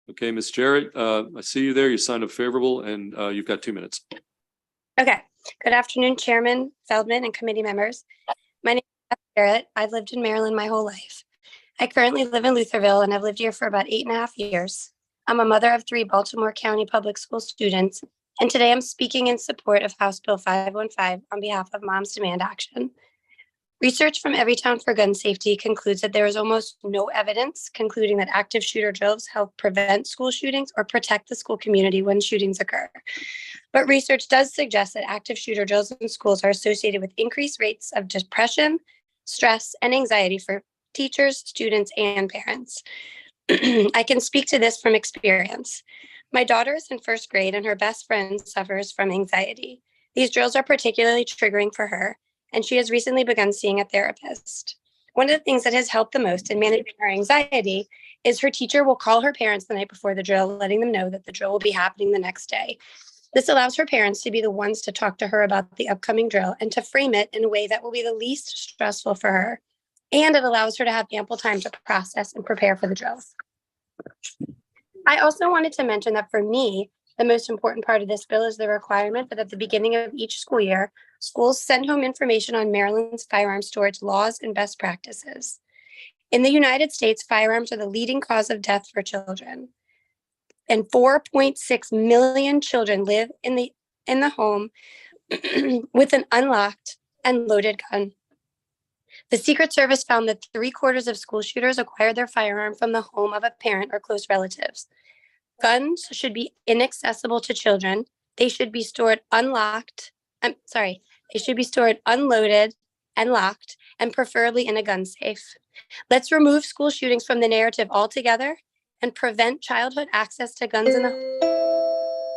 Okay, Ms. Jarrett, I see you there. You signed up favorable and you've got 2 minutes. Okay. Good afternoon, Chairman Feldman and committee members. My name is Beth Jarrett. I've lived in Maryland my whole life. I currently live in Lutherville and I've lived here for about 8.5 years. I'm a mother of 3 Baltimore County Public School students, and today I'm speaking in support of House Bill 515 on behalf of Moms Demand Action. Research from Everytown for Gun Safety concludes that there is almost no evidence concluding that active shooter drills help prevent school shootings or protect the school community when shootings occur. But research does suggest that active shooter drills in schools are associated with increased rates of depression, stress, and anxiety for teachers, students, and parents. I can speak to this from experience. My daughter is in first grade and her best friend suffers from anxiety. These drills are particularly triggering for her, and she has recently begun seeing a therapist. One of the things that has helped the most in managing her anxiety is her teacher will call her parents the night before the drill, letting them know that the drill will be happening the next day. This allows her parents to be the ones to talk to her about the upcoming drill and to frame it in a way that will be the least stressful for her. And it allows her to have ample time to process and prepare for the drills. I also wanted to mention that for me, the most important part of this bill is the requirement that at the beginning of each school year, schools send home information on Maryland's firearm storage laws and best practices. In the United States, firearms are the leading cause of death for children. And 4.6 million children live in the home with an unlocked and loaded gun. The Secret Service found that 3/4 of school shooters acquired their firearm from the home of a parent or close relatives. Guns should be inaccessible to children. They should be stored they should be stored unloaded and locked, and preferably in a gun safe. Let's remove school shootings from the narrative altogether and prevent childhood access to guns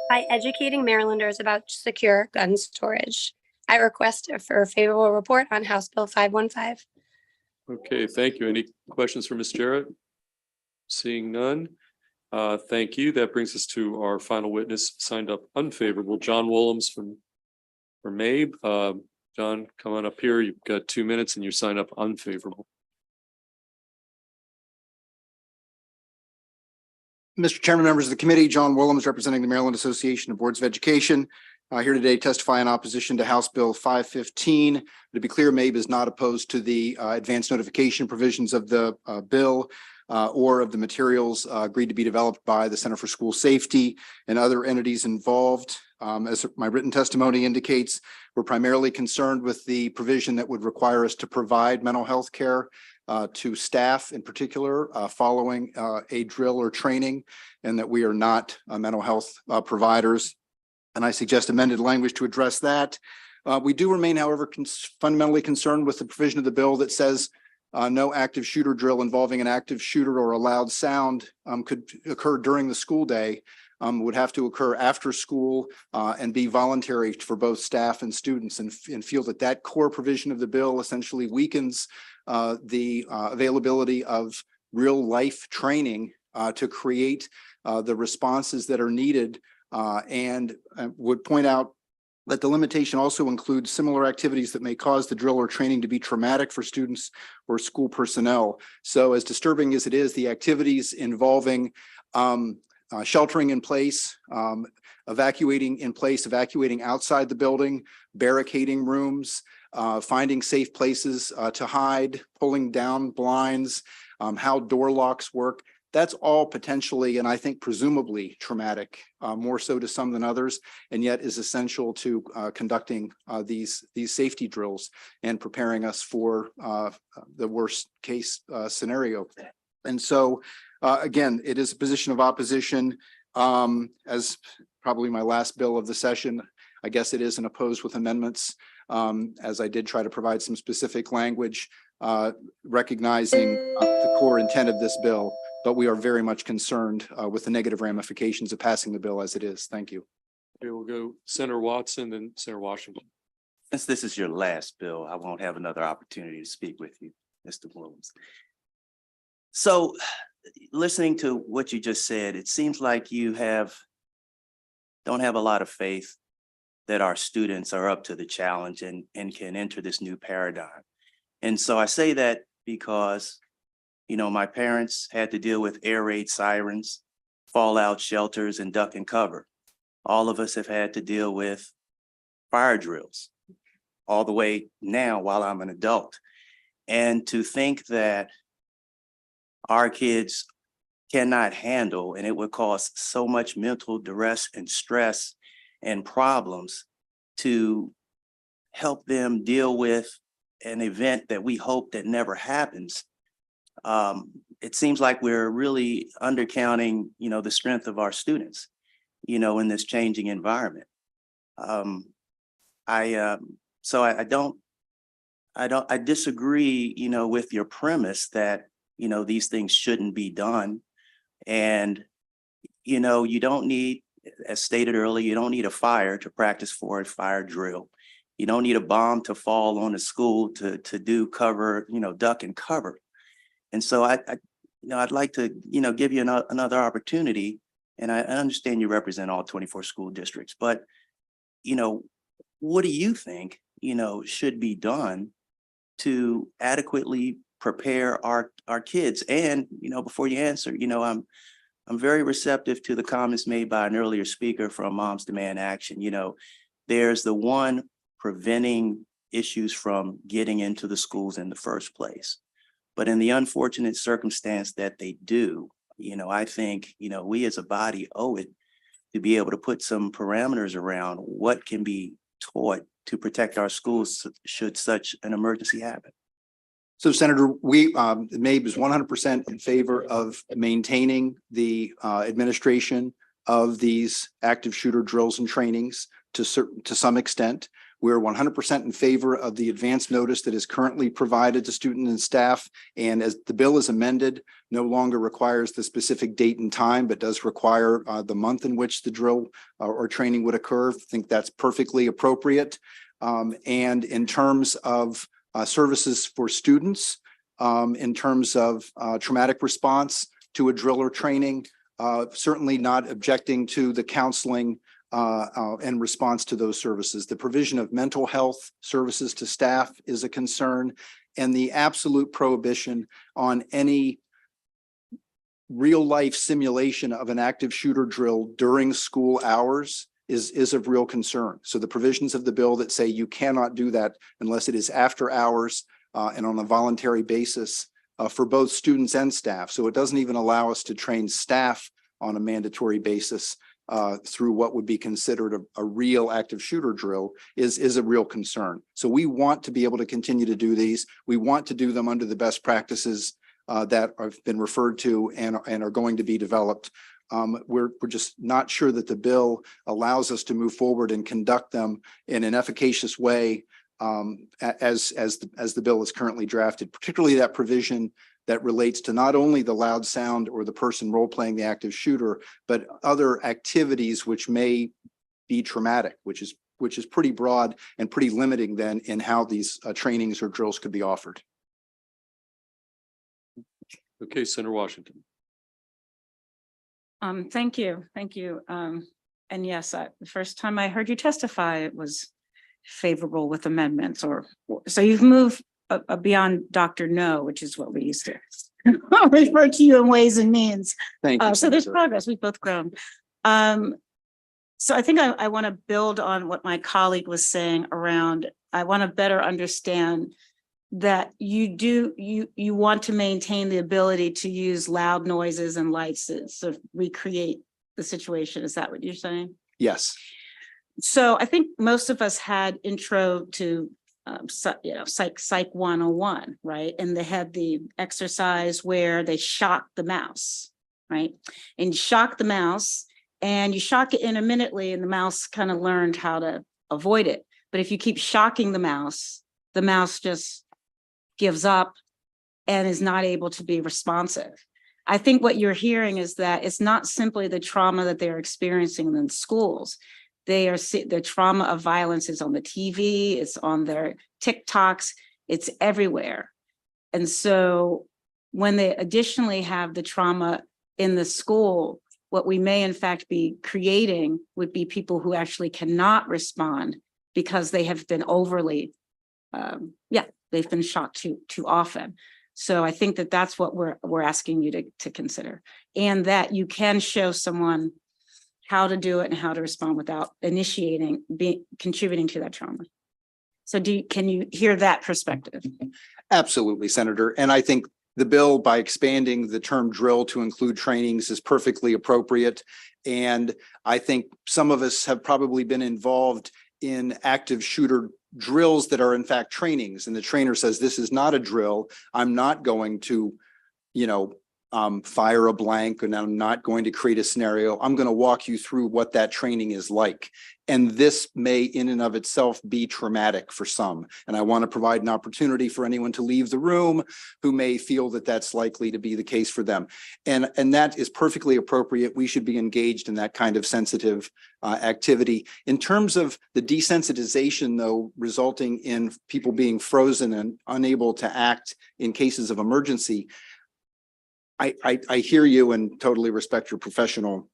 by educating Marylanders about secure gun storage. I request for a favorable report on House Bill 515. Okay, thank you. Any questions for Ms. Jarrett? Seeing none. Thank you. That brings us to our final witness signed up unfavorable, John Willems from MABE. John, come on up here. You've got 2 minutes and you sign up unfavorable. Mr. Chairman, members of the committee, John Willems representing the Maryland Association of Boards of Education. Here today testify in opposition to House Bill 515. To be clear, MABE is not opposed to the advanced notification provisions of the bill or of the materials agreed to be developed by the Center for School Safety and other entities involved. As my written testimony indicates, we're primarily concerned with the provision that would require us to provide mental health care to staff in particular following a drill or training, and that we are not mental health providers. And I suggest amended language to address that. We do remain, however, fundamentally concerned with the provision of the bill that says no active shooter drill involving an active shooter or a loud sound could occur during the school day, would have to occur after school and be voluntary for both staff and students, and feel that that core provision of the bill essentially weakens the availability of real life training to create the responses that are needed, and would point out that the limitation also includes similar activities that may cause the drill or training to be traumatic for students or school personnel. So as disturbing as it is, the activities involving sheltering in place, evacuating in place, evacuating outside the building, barricading rooms, finding safe places to hide, pulling down blinds, how door locks work. That's all potentially, and I think presumably traumatic, more so to some than others, and yet is essential to conducting these safety drills and preparing us for the worst case scenario. And so, again, it is a position of opposition. As probably my last bill of the session, I guess it is an opposed with amendments, as I did try to provide some specific language recognizing the core intent of this bill. But we are very much concerned with the negative ramifications of passing the bill as it is. Thank you. Okay, we'll go Senator Watson and Senator Washington. Since this is your last bill, I won't have another opportunity to speak with you, Mr. Williams. So listening to what you just said, it seems like you don't have a lot of faith that our students are up to the challenge and can enter this new paradigm. And so I say that because my parents had to deal with air raid sirens, fallout shelters, and duck and cover. All of us have had to deal with fire drills all the way now while I'm an adult. And to think that our kids cannot handle, and it would cause so much mental duress and stress and problems to help them deal with an event that we hope that never happens. It seems like we're really undercounting, the strength of our students, in this changing environment. So I don't I disagree, with your premise that, these things shouldn't be done. And, you don't need, as stated earlier, you don't need a fire to practice for a fire drill. You don't need a bomb to fall on a school to do cover, duck and cover. And so I'd like to, give you another opportunity. And I understand you represent all 24 school districts, but, what do you think, should be done to adequately prepare our kids? And, before you answer, I'm very receptive to the comments made by an earlier speaker from Moms Demand Action. There's the one preventing issues from getting into the schools in the first place. But in the unfortunate circumstance that they do, I think, we as a body owe it to be able to put some parameters around what can be taught to protect our schools should such an emergency happen. So Senator, MABE is 100% in favor of maintaining the administration of these active shooter drills and trainings to some extent. We're 100% in favor of the advance notice that is currently provided to students and staff. And as the bill is amended, no longer requires the specific date and time, but does require the month in which the drill or training would occur. I think that's perfectly appropriate. And in terms of services for students, in terms of traumatic response to a drill or training, certainly not objecting to the counseling and response to those services. The provision of mental health services to staff is a concern, and the absolute prohibition on any real life simulation of an active shooter drill during school hours is of real concern. So the provisions of the bill that say you cannot do that unless it is after hours and on a voluntary basis for both students and staff. So it doesn't even allow us to train staff on a mandatory basis through what would be considered a real active shooter drill is a real concern. So we want to be able to continue to do these. We want to do them under the best practices that have been referred to and are going to be developed. We're just not sure that the bill allows us to move forward and conduct them in an efficacious way as the bill is currently drafted, particularly that provision that relates to not only the loud sound or the person role playing the active shooter, but other activities which may be traumatic, which is pretty broad and pretty limiting then in how these trainings or drills could be offered. Okay, Senator Washington. Thank you. And yes, the first time I heard you testify, it was favorable with amendments so you've moved beyond Dr. No, which is what we used to refer to you in Ways and Means. Thank you. So there's progress. We've both grown. So I think I want to build on what my colleague was saying around, I want to better understand that you want to maintain the ability to use loud noises and lights to sort of recreate the situation. Is that what you're saying? Yes. So I think most of us had intro to Psych 101, right? And they had the exercise where they shock the mouse, right? And you shock the mouse and you shock it intermittently and the mouse kind of learned how to avoid it. But if you keep shocking the mouse just gives up and is not able to be responsive. I think what you're hearing is that it's not simply the trauma that they're experiencing in schools. The trauma of violence is on the TV, it's on their TikToks, it's everywhere. And so when they additionally have the trauma in the school, what we may in fact be creating would be people who actually cannot respond because they have been overly, they've been shocked too often. So I think that that's what we're asking you to consider, and that you can show someone how to do it and how to respond without contributing to that trauma. So can you hear that perspective? Absolutely, Senator. And I think the bill, by expanding the term drill to include trainings, is perfectly appropriate. And I think some of us have probably been involved in active shooter drills that are in fact trainings. And the trainer says, this is not a drill. I'm not going to, fire a blank and I'm not going to create a scenario. I'm going to walk you through what that training is like. And this may in and of itself be traumatic for some. And I want to provide an opportunity for anyone to leave the room who may feel that that's likely to be the case for them. And that is perfectly appropriate. We should be engaged in that kind of sensitive activity. In terms of the desensitization, though, resulting in people being frozen and unable to act in cases of emergency, I hear you and totally respect your professional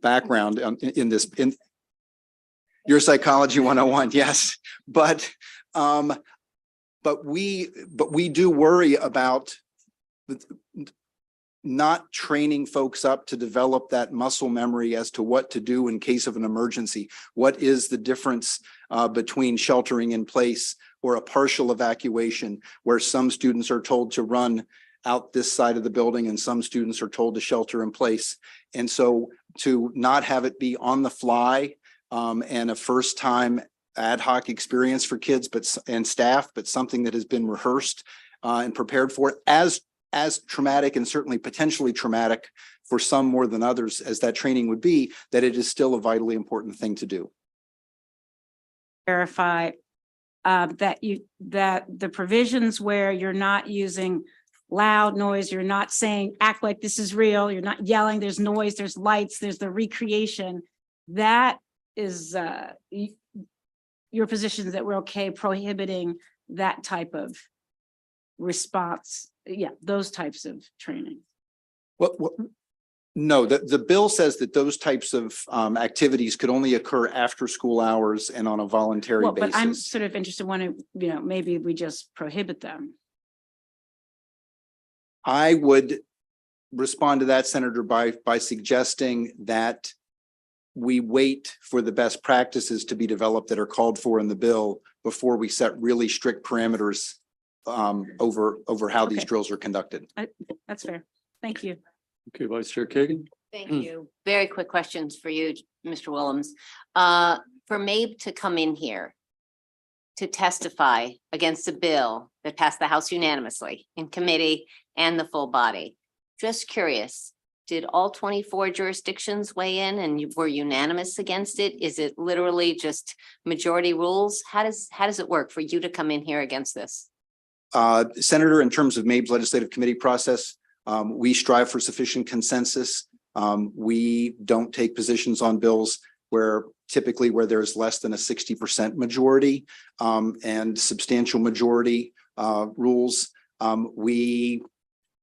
background in this. In your psychology 101, yes, but we do worry about not training folks up to develop that muscle memory as to what to do in case of an emergency. What is the difference between sheltering in place or a partial evacuation, where some students are told to run out this side of the building and some students are told to shelter in place. And so to not have it be on the fly and a first time ad hoc experience for kids and staff, but something that has been rehearsed and prepared for as traumatic and certainly potentially traumatic for some more than others as that training would be, that it is still a vitally important thing to do. Verify that the provisions where you're not using loud noise, you're not saying act like this is real, you're not yelling, there's noise, there's lights, there's the recreation. That is your position, that we're okay prohibiting that type of response. Yeah, those types of training. No, the bill says that those types of activities could only occur after school hours and on a voluntary basis. But I'm sort of interested, maybe we just prohibit them. I would respond to that, Senator, by suggesting that we wait for the best practices to be developed that are called for in the bill before we set really strict parameters over how these drills are conducted. That's fair. Thank you. Okay, Vice Chair Kagan. Thank you. Very quick questions for you, Mr. Willems. For Mabe to come in here to testify against a bill that passed the House unanimously in committee and the full body. Just curious, did all 24 jurisdictions weigh in and you were unanimous against it? Is it literally just majority rules? How does it work for you to come in here against this? Senator, in terms of Mabe's legislative committee process, we strive for sufficient consensus. We don't take positions on bills where there's less than a 60% majority and substantial majority rules. We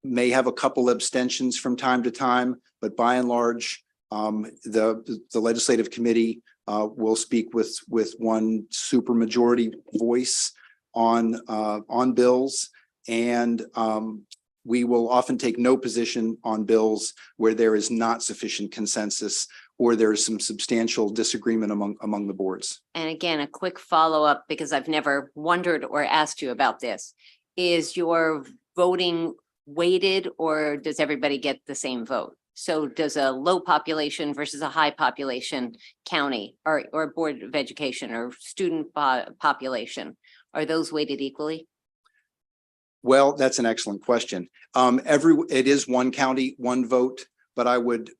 may have a couple abstentions from time to time, but by and large, the legislative committee will speak with one super majority voice on bills, and we will often take no position on bills where there is not sufficient consensus or there is some substantial disagreement among the boards. And again, a quick follow-up, because I've never wondered or asked you about this. Is your voting weighted or does everybody get the same vote? So does a low population versus a high population county or board of education or student population, are those weighted equally? Well, that's an excellent question. It is one county, one vote, but I would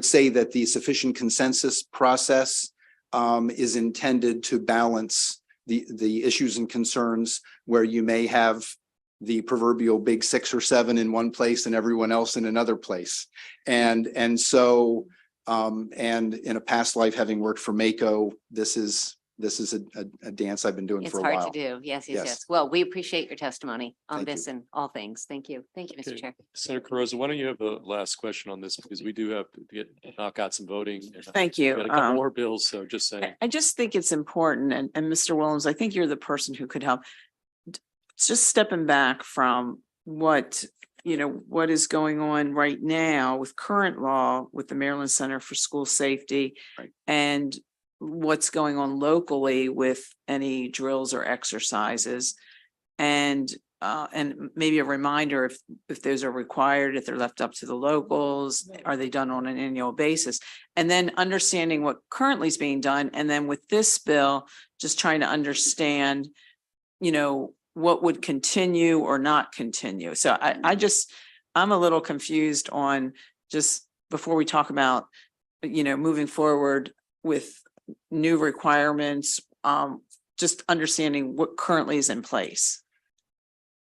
say that the sufficient consensus process is intended to balance the issues and concerns where you may have the proverbial big 6 or 7 in one place and everyone else in another place. And in a past life, having worked for Mako, this is a dance I've been doing for a while. It's hard to do. Yes. Well, we appreciate your testimony on this and all things. Thank you. Thank you, Mr. Chair. Senator Carozza, why don't you have the last question on this, because we do have to knock out some voting. Thank you. We got a couple more bills, so just saying. I just think it's important, and Mr. Willems, I think you're the person who could help. Just stepping back from what is going on right now with current law with the Maryland Center for School Safety, right, and what's going on locally with any drills or exercises, and maybe a reminder if those are required, if they're left up to the locals, are they done on an annual basis, and then understanding what currently is being done, and then with this bill, just trying to understand, what would continue or not continue. So I'm a little confused on just before we talk about, moving forward with new requirements, just understanding what currently is in place.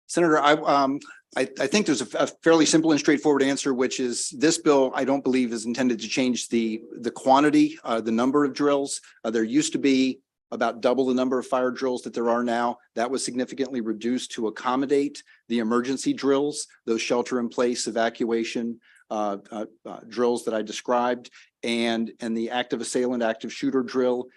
Senator, I think there's a fairly simple and straightforward answer, which is this bill, I don't believe is intended to change the quantity, the number of drills. There used to be about double the number of fire drills that there are now. That was significantly reduced to accommodate the emergency drills, those shelter in place evacuation drills that I described, and the active assailant, active shooter drill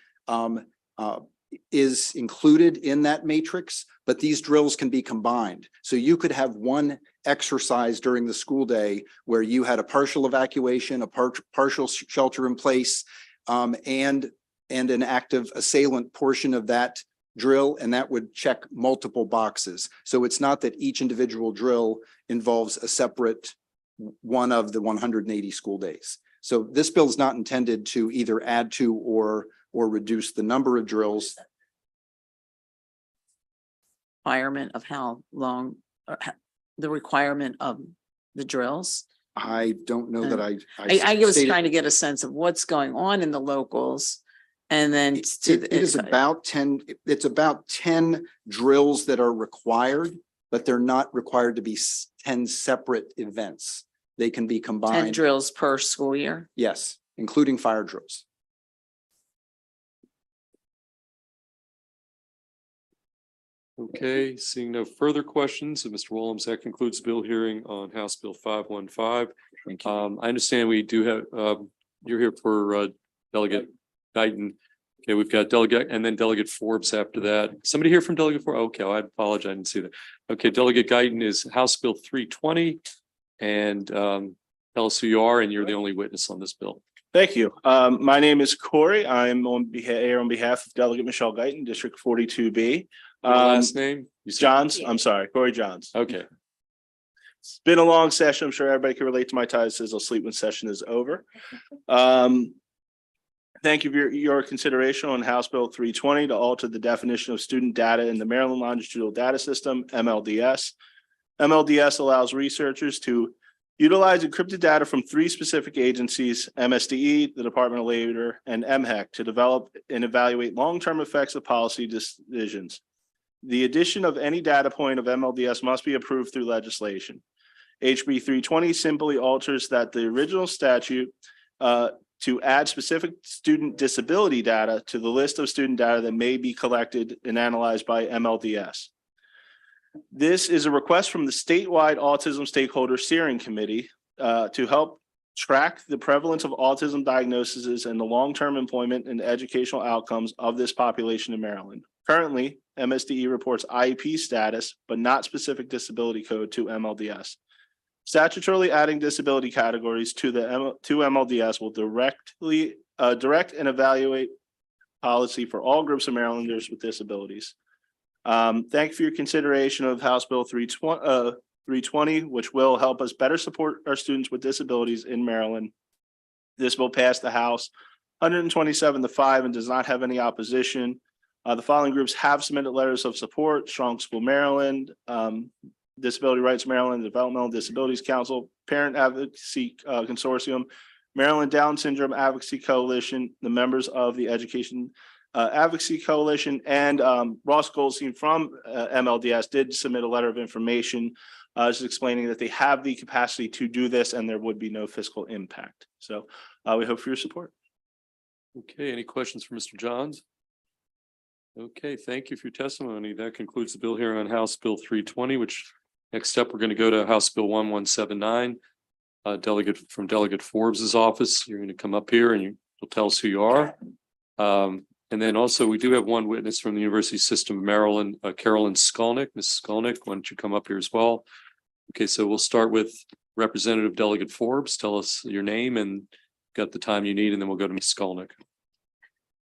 is included in that matrix, but these drills can be combined. So you could have one exercise during the school day where you had a partial evacuation, a partial shelter in place, and an active assailant portion of that drill, and that would check multiple boxes. So it's not that each individual drill involves a separate one of the 180 school days. So this bill is not intended to either add to or reduce the number of drills. Requirement of how long, the requirement of the drills. I don't know that I was stated- trying to get a sense of what's going on in the locals. And then it is about 10, it's about 10 drills that are required, but they're not required to be 10 separate events. They can be 10 combined. drills per school year. Yes, including fire drills. Okay, seeing no further questions of Mr. Williams, that concludes the bill hearing on House Bill 515. Thank you. I understand we do have, you're here for Delegate Guyton. Okay, we've got Delegate and then Delegate Forbes after that. Somebody here from Delegate Forbes? Okay, I apologize, I didn't see that. Okay, Delegate Guyton is House Bill 320. And tell us who you are, and you're the only witness on this bill. Thank you. My name is Corey. I'm on behalf of Delegate Michelle Guyton, District 42B. Your last name? Johns. I'm sorry, Corey Johns. Okay. It's been a long session. I'm sure everybody can relate to my title. Says I'll sleep when session is over. Thank you for your consideration on House Bill 320 to alter the definition of student data in the Maryland Longitudinal Data System, MLDS. MLDS allows researchers to utilize encrypted data from 3 specific agencies, MSDE, the Department of Labor, and MHEC, to develop and evaluate long-term effects of policy decisions. The addition of any data point of MLDS must be approved through legislation. HB 320 simply alters that the original statute to add specific student disability data to the list of student data that may be collected and analyzed by MLDS. This is a request from the statewide Autism Stakeholder Steering Committee to help track the prevalence of autism diagnoses and the long-term employment and educational outcomes of this population in Maryland. Currently, MSDE reports IEP status, but not specific disability code to MLDS. Statutorily adding disability categories to MLDS will direct and evaluate policy for all groups of Marylanders with disabilities. Thank you for your consideration of House Bill 320, which will help us better support our students with disabilities in Maryland. This bill passed the House 127-5 and does not have any opposition. The following groups have submitted letters of support: Strong School Maryland, Disability Rights Maryland, Developmental Disabilities Council, Parent Advocacy Consortium, Maryland Down Syndrome Advocacy Coalition, the members of the Education Advocacy Coalition, and Ross Goldstein from MLDS did submit a letter of information just explaining that they have the capacity to do this and there would be no fiscal impact. So we hope for your support. Okay, any questions for Mr. Johns? Okay, thank you for your testimony. That concludes the bill here on House Bill 320, which next step, we're going to go to House Bill 1179. Delegate from Delegate Forbes's office. You're going to come up here and you'll tell us who you are. And then also we do have one witness from the University System of Maryland, Carolyn Skolnick. Ms. Skolnick, why don't you come up here as well? Okay, so we'll start with Representative Delegate Forbes. Tell us your name and got the time you need, and then we'll go to Ms. Skolnick.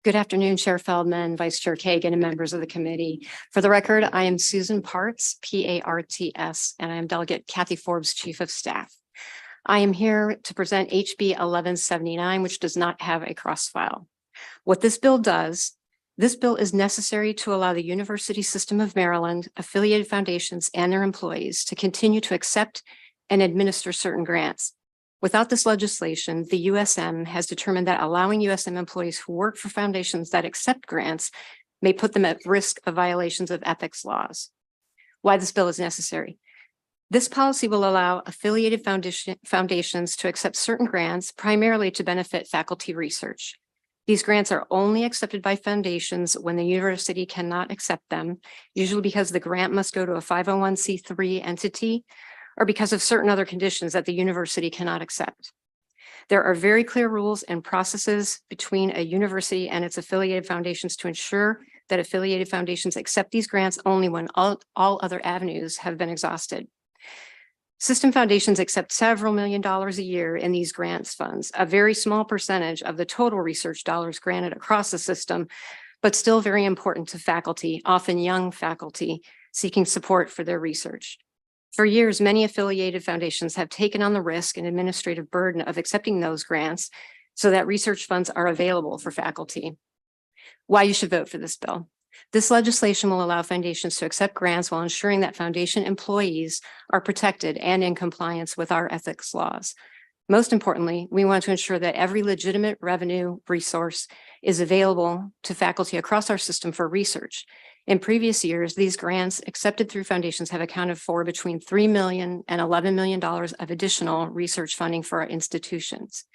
Good afternoon, Chair Feldman, Vice Chair Kagan, and members of the committee. For the record, I am Susan Parts, P-A-R-T-S, and I am Delegate Kathy Forbes, Chief of Staff. I am here to present HB 1179, which does not have a cross-file. What this bill does, this bill is necessary to allow the University System of Maryland, affiliated foundations, and their employees to continue to accept and administer certain grants. Without this legislation, the USM has determined that allowing USM employees who work for foundations that accept grants may put them at risk of violations of ethics laws. Why this bill is necessary. This policy will allow affiliated foundations to accept certain grants primarily to benefit faculty research. These grants are only accepted by foundations when the university cannot accept them, usually because the grant must go to a 501c3 entity or because of certain other conditions that the university cannot accept. There are very clear rules and processes between a university and its affiliated foundations to ensure that affiliated foundations accept these grants only when all other avenues have been exhausted. System foundations accept several $1 million a year in these grants funds, a very small percentage of the total research dollars granted across the system, but still very important to faculty, often young faculty, seeking support for their research. For years, many affiliated foundations have taken on the risk and administrative burden of accepting those grants so that research funds are available for faculty. Why you should vote for this bill. This legislation will allow foundations to accept grants while ensuring that foundation employees are protected and in compliance with our ethics laws. Most importantly, we want to ensure that every legitimate revenue resource is available to faculty across our system for research. In previous years, these grants accepted through foundations have accounted for between $3 million and $11 million of additional research funding for our institutions.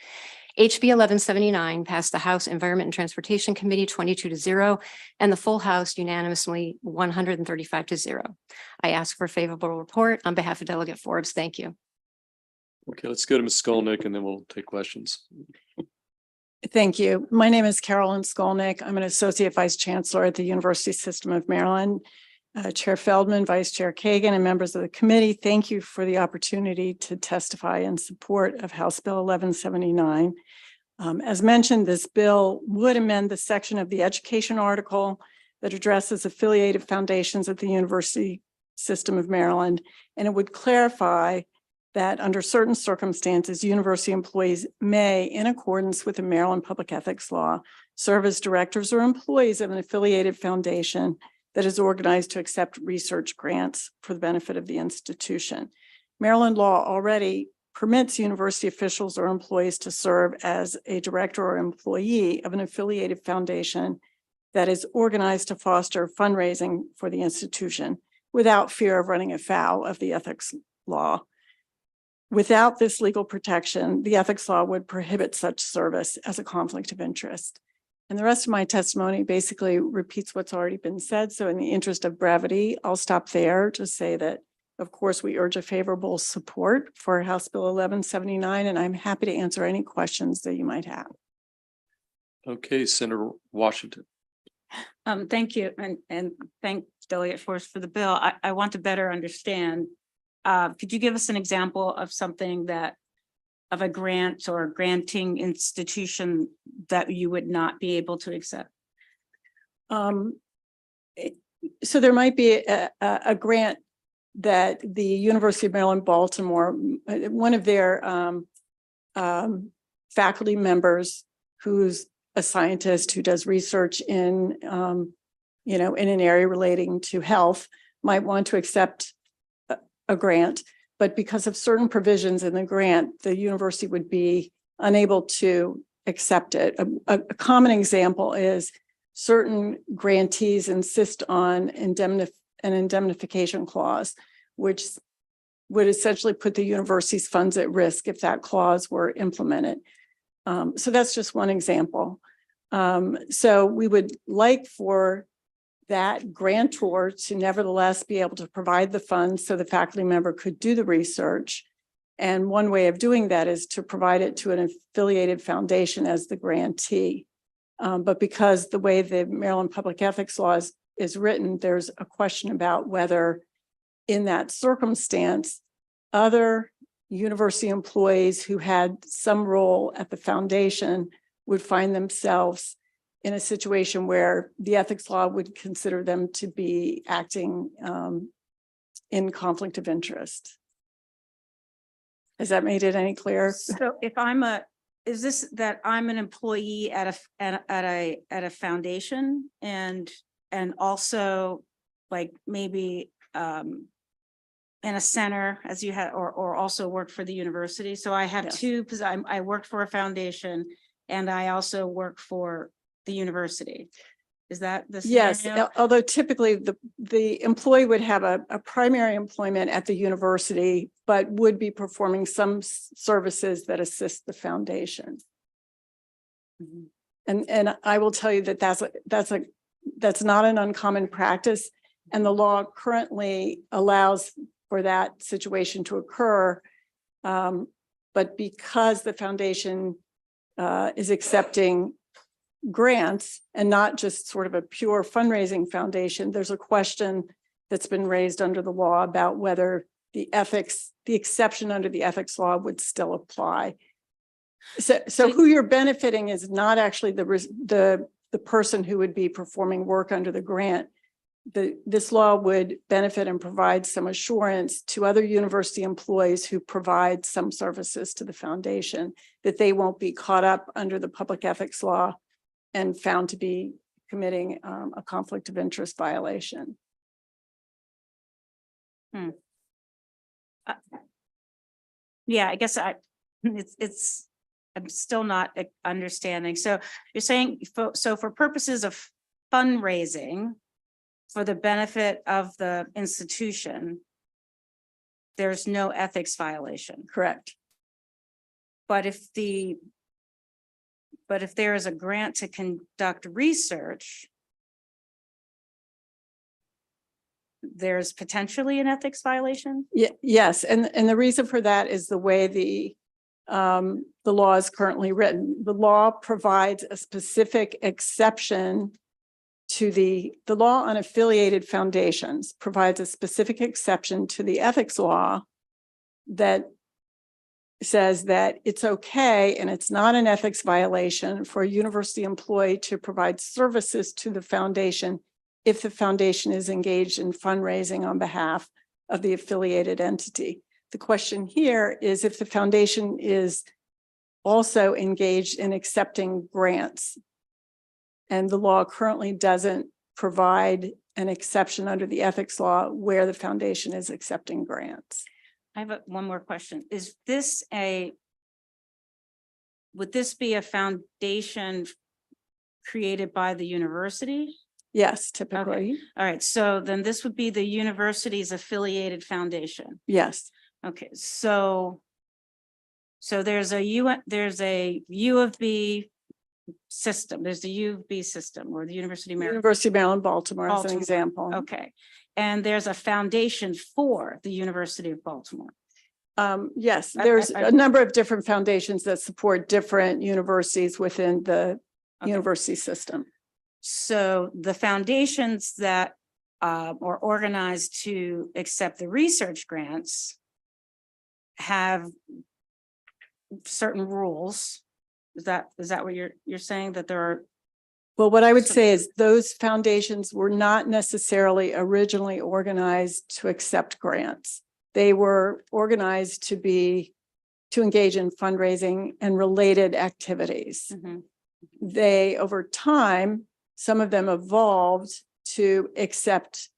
HB 1179 passed the House Environment and Transportation Committee 22-0 and the full House unanimously 135-0. I ask for a favorable report on behalf of Delegate Forbes. Thank you. Okay, let's go to Ms. Skolnick and then we'll take questions. Thank you. My name is Carolyn Skolnick. I'm an Associate Vice Chancellor at the University System of Maryland. Chair Feldman, Vice Chair Kagan, and members of the committee, thank you for the opportunity to testify in support of House Bill 1179. As mentioned, this bill would amend the section of the education article that addresses affiliated foundations at the University System of Maryland, and it would clarify that under certain circumstances, university employees may, in accordance with the Maryland Public Ethics Law, serve as directors or employees of an affiliated foundation that is organized to accept research grants for the benefit of the institution. Maryland law already permits university officials or employees to serve as a director or employee of an affiliated foundation that is organized to foster fundraising for the institution without fear of running afoul of the ethics law. Without this legal protection, the ethics law would prohibit such service as a conflict of interest. And the rest of my testimony basically repeats what's already been said. So in the interest of brevity, I'll stop there to say that, of course, we urge a favorable support for House Bill 1179, and I'm happy to answer any questions that you might have. Okay, Senator Washington. Thank you. And thank Delegate Forrest for the bill. I want to better understand. Could you give us an example of something of a grant or granting institution that you would not be able to accept? So there might be a grant that the University of Maryland, Baltimore, one of their faculty members who's a scientist who does research in, in an area relating to health might want to accept a grant, but because of certain provisions in the grant, the university would be unable to accept it. A common example is certain grantees insist on an indemnification clause, which would essentially put the university's funds at risk if that clause were implemented. So that's just one example. So we would like for that grantor to nevertheless be able to provide the funds so the faculty member could do the research. And one way of doing that is to provide it to an affiliated foundation as the grantee. But because the way the Maryland Public Ethics Law is written, there's a question about whether in that circumstance, other university employees who had some role at the foundation would find themselves in a situation where the ethics law would consider them to be acting in conflict of interest. Has that made it any clearer? So if is this that I'm an employee at a foundation and also like maybe an in a center as you had, or also worked for the university. So I have Yes. two, I worked for a foundation and I also work for the university. Is that the Yes, scenario? although typically the employee would have a primary employment at the university, but would be performing some services that assist the foundation. And I will tell you that that's not an uncommon practice. And the law currently allows for that situation to occur. But because the foundation is accepting grants and not just sort of a pure fundraising foundation, there's a question that's been raised under the law about whether the exception under the ethics law would still apply. So who you're benefiting is not actually the person who would be performing work under the grant. This law would benefit and provide some assurance to other university employees who provide some services to the foundation that they won't be caught up under the public ethics law and found to be committing a conflict of interest violation. Yeah, I guess I'm still not understanding. So you're saying, so for purposes of fundraising for the benefit of the institution, there's no ethics violation. Correct. But if there is a grant to conduct research, there's potentially an ethics violation? Yes, and the reason for that is the way the law is currently written. The law provides a specific exception to the law on affiliated foundations provides a specific exception to the ethics law that says that it's okay and it's not an ethics violation for a university employee to provide services to the foundation if the foundation is engaged in fundraising on behalf of the affiliated entity. The question here is if the foundation is also engaged in accepting grants. And the law currently doesn't provide an exception under the ethics law where the foundation is accepting grants. I have one more question. Would this be a foundation created by the university? Yes, typically. Okay. All right, so then this would be the university's affiliated foundation. Yes. Okay, so there's a U of B system. There's the U of B system or the University of Maryland. University of Maryland, Baltimore as an example. Okay, and there's a foundation for the University of Baltimore. Yes, there's a number of different foundations that support different universities within the university system. So the foundations that are organized to accept the research grants have certain rules. Is that what you're saying, that there are? Well, what I would say is those foundations were not necessarily originally organized to accept grants. They were organized to engage in fundraising and related activities. They, over time, some of them evolved to accept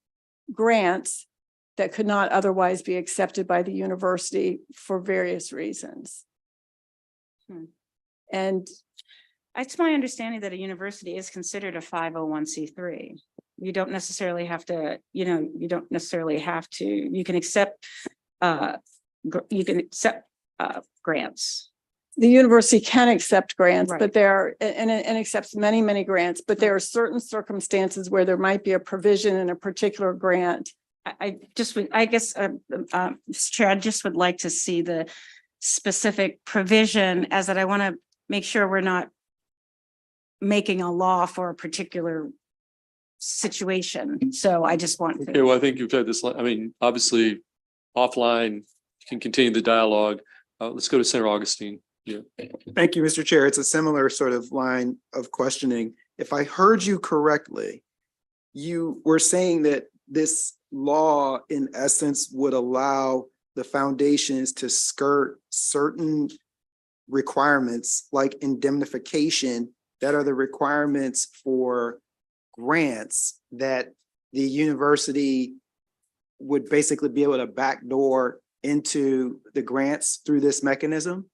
grants that could not otherwise be accepted by the university for various reasons. And it's my understanding that a university is considered a 501c3. You don't necessarily have to, you can accept grants. the university can accept grants, Right. but and accepts many, many grants, but there are certain circumstances where there might be a provision in a particular grant. Mr. Chair, I just would like to see the specific provision as that I want to make sure we're not making a law for a particular situation. So I just want to. Okay, well, I think you've had this, obviously offline, you can continue the dialogue. Let's go to Senator Augustine. Yeah. Thank you, Mr. Chair. It's a similar sort of line of questioning. If I heard you correctly, you were saying that this law, in essence, would allow the foundations to skirt certain requirements like indemnification that are the requirements for grants that the university would basically be able to backdoor into the grants through this mechanism?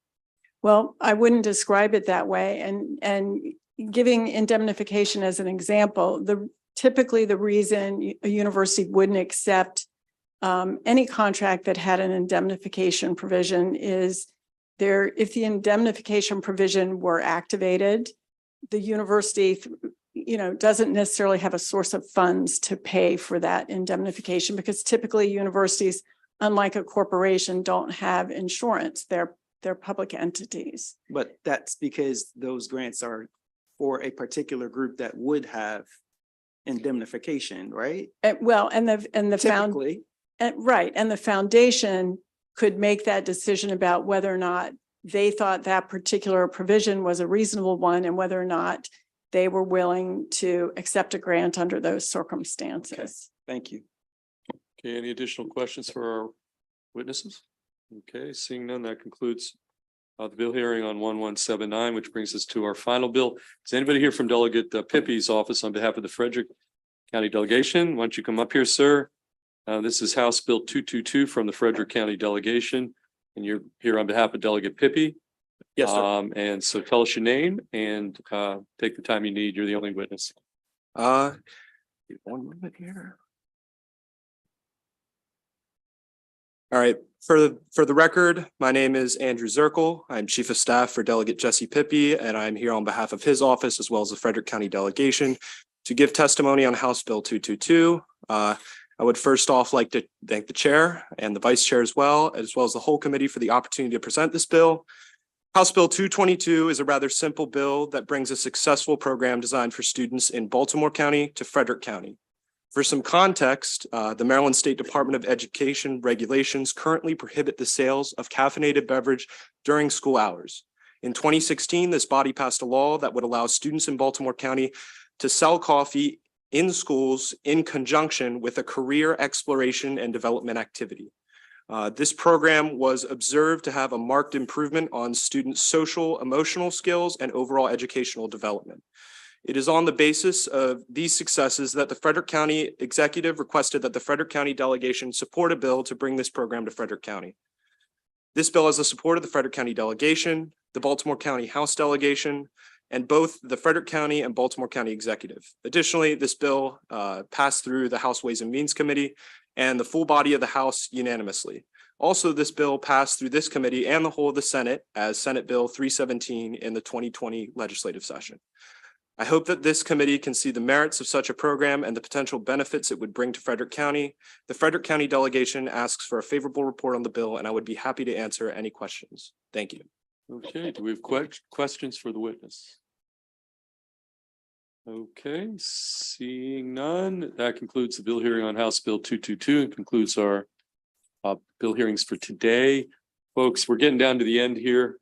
Well, I wouldn't describe it that way. And giving indemnification as an example, typically the reason a university wouldn't accept any contract that had an indemnification provision is if the indemnification provision were activated, the university, doesn't necessarily have a source of funds to pay for that indemnification, because typically universities, unlike a corporation, don't have insurance. They're public entities. But that's because those grants are for a particular group that would have indemnification, right? Well, and the Typically. right, and the foundation could make that decision about whether or not they thought that particular provision was a reasonable one and whether or not they were willing to accept a grant under those circumstances. Thank you. Okay, any additional questions for our witnesses? Okay, seeing none, that concludes the bill hearing on 1179, which brings us to our final bill. Is anybody here from Delegate Pippy's office on behalf of the Frederick County delegation? Why don't you come up here, sir? This is House Bill 222 from the Frederick County delegation, and you're here on behalf of Delegate Pippy. Yes, sir. And so tell us your name and take the time you need. You're the only witness. One moment here. All right, for the record, my name is Andrew Zirkle. I'm Chief of Staff for Delegate Jesse Pippy, and I'm here on behalf of his office as well as the Frederick County delegation to give testimony on House Bill 222. I would first off like to thank the chair and the vice chair as well as the whole committee for the opportunity to present this bill. House Bill 222 is a rather simple bill that brings a successful program designed for students in Baltimore County to Frederick County. For some context, the Maryland State Department of Education regulations currently prohibit the sales of caffeinated beverage during school hours. In 2016, this body passed a law that would allow students in Baltimore County to sell coffee in schools in conjunction with a career exploration and development activity. This program was observed to have a marked improvement on students' social, emotional skills and overall educational development. It is on the basis of these successes that the Frederick County Executive requested that the Frederick County delegation support a bill to bring this program to Frederick County. This bill has the support of the Frederick County delegation, the Baltimore County House delegation, and both the Frederick County and Baltimore County Executive. Additionally, this bill passed through the House Ways and Means Committee and the full body of the House unanimously. Also, this bill passed through this committee and the whole of the Senate as Senate Bill 317 in the 2020 legislative session. I hope that this committee can see the merits of such a program and the potential benefits it would bring to Frederick County. The Frederick County delegation asks for a favorable report on the bill, and I would be happy to answer any questions. Thank you. Okay, do we have questions for the witness? Okay, seeing none, that concludes the bill hearing on House Bill 222 and concludes our bill hearings for today. Folks, we're getting down to the end here.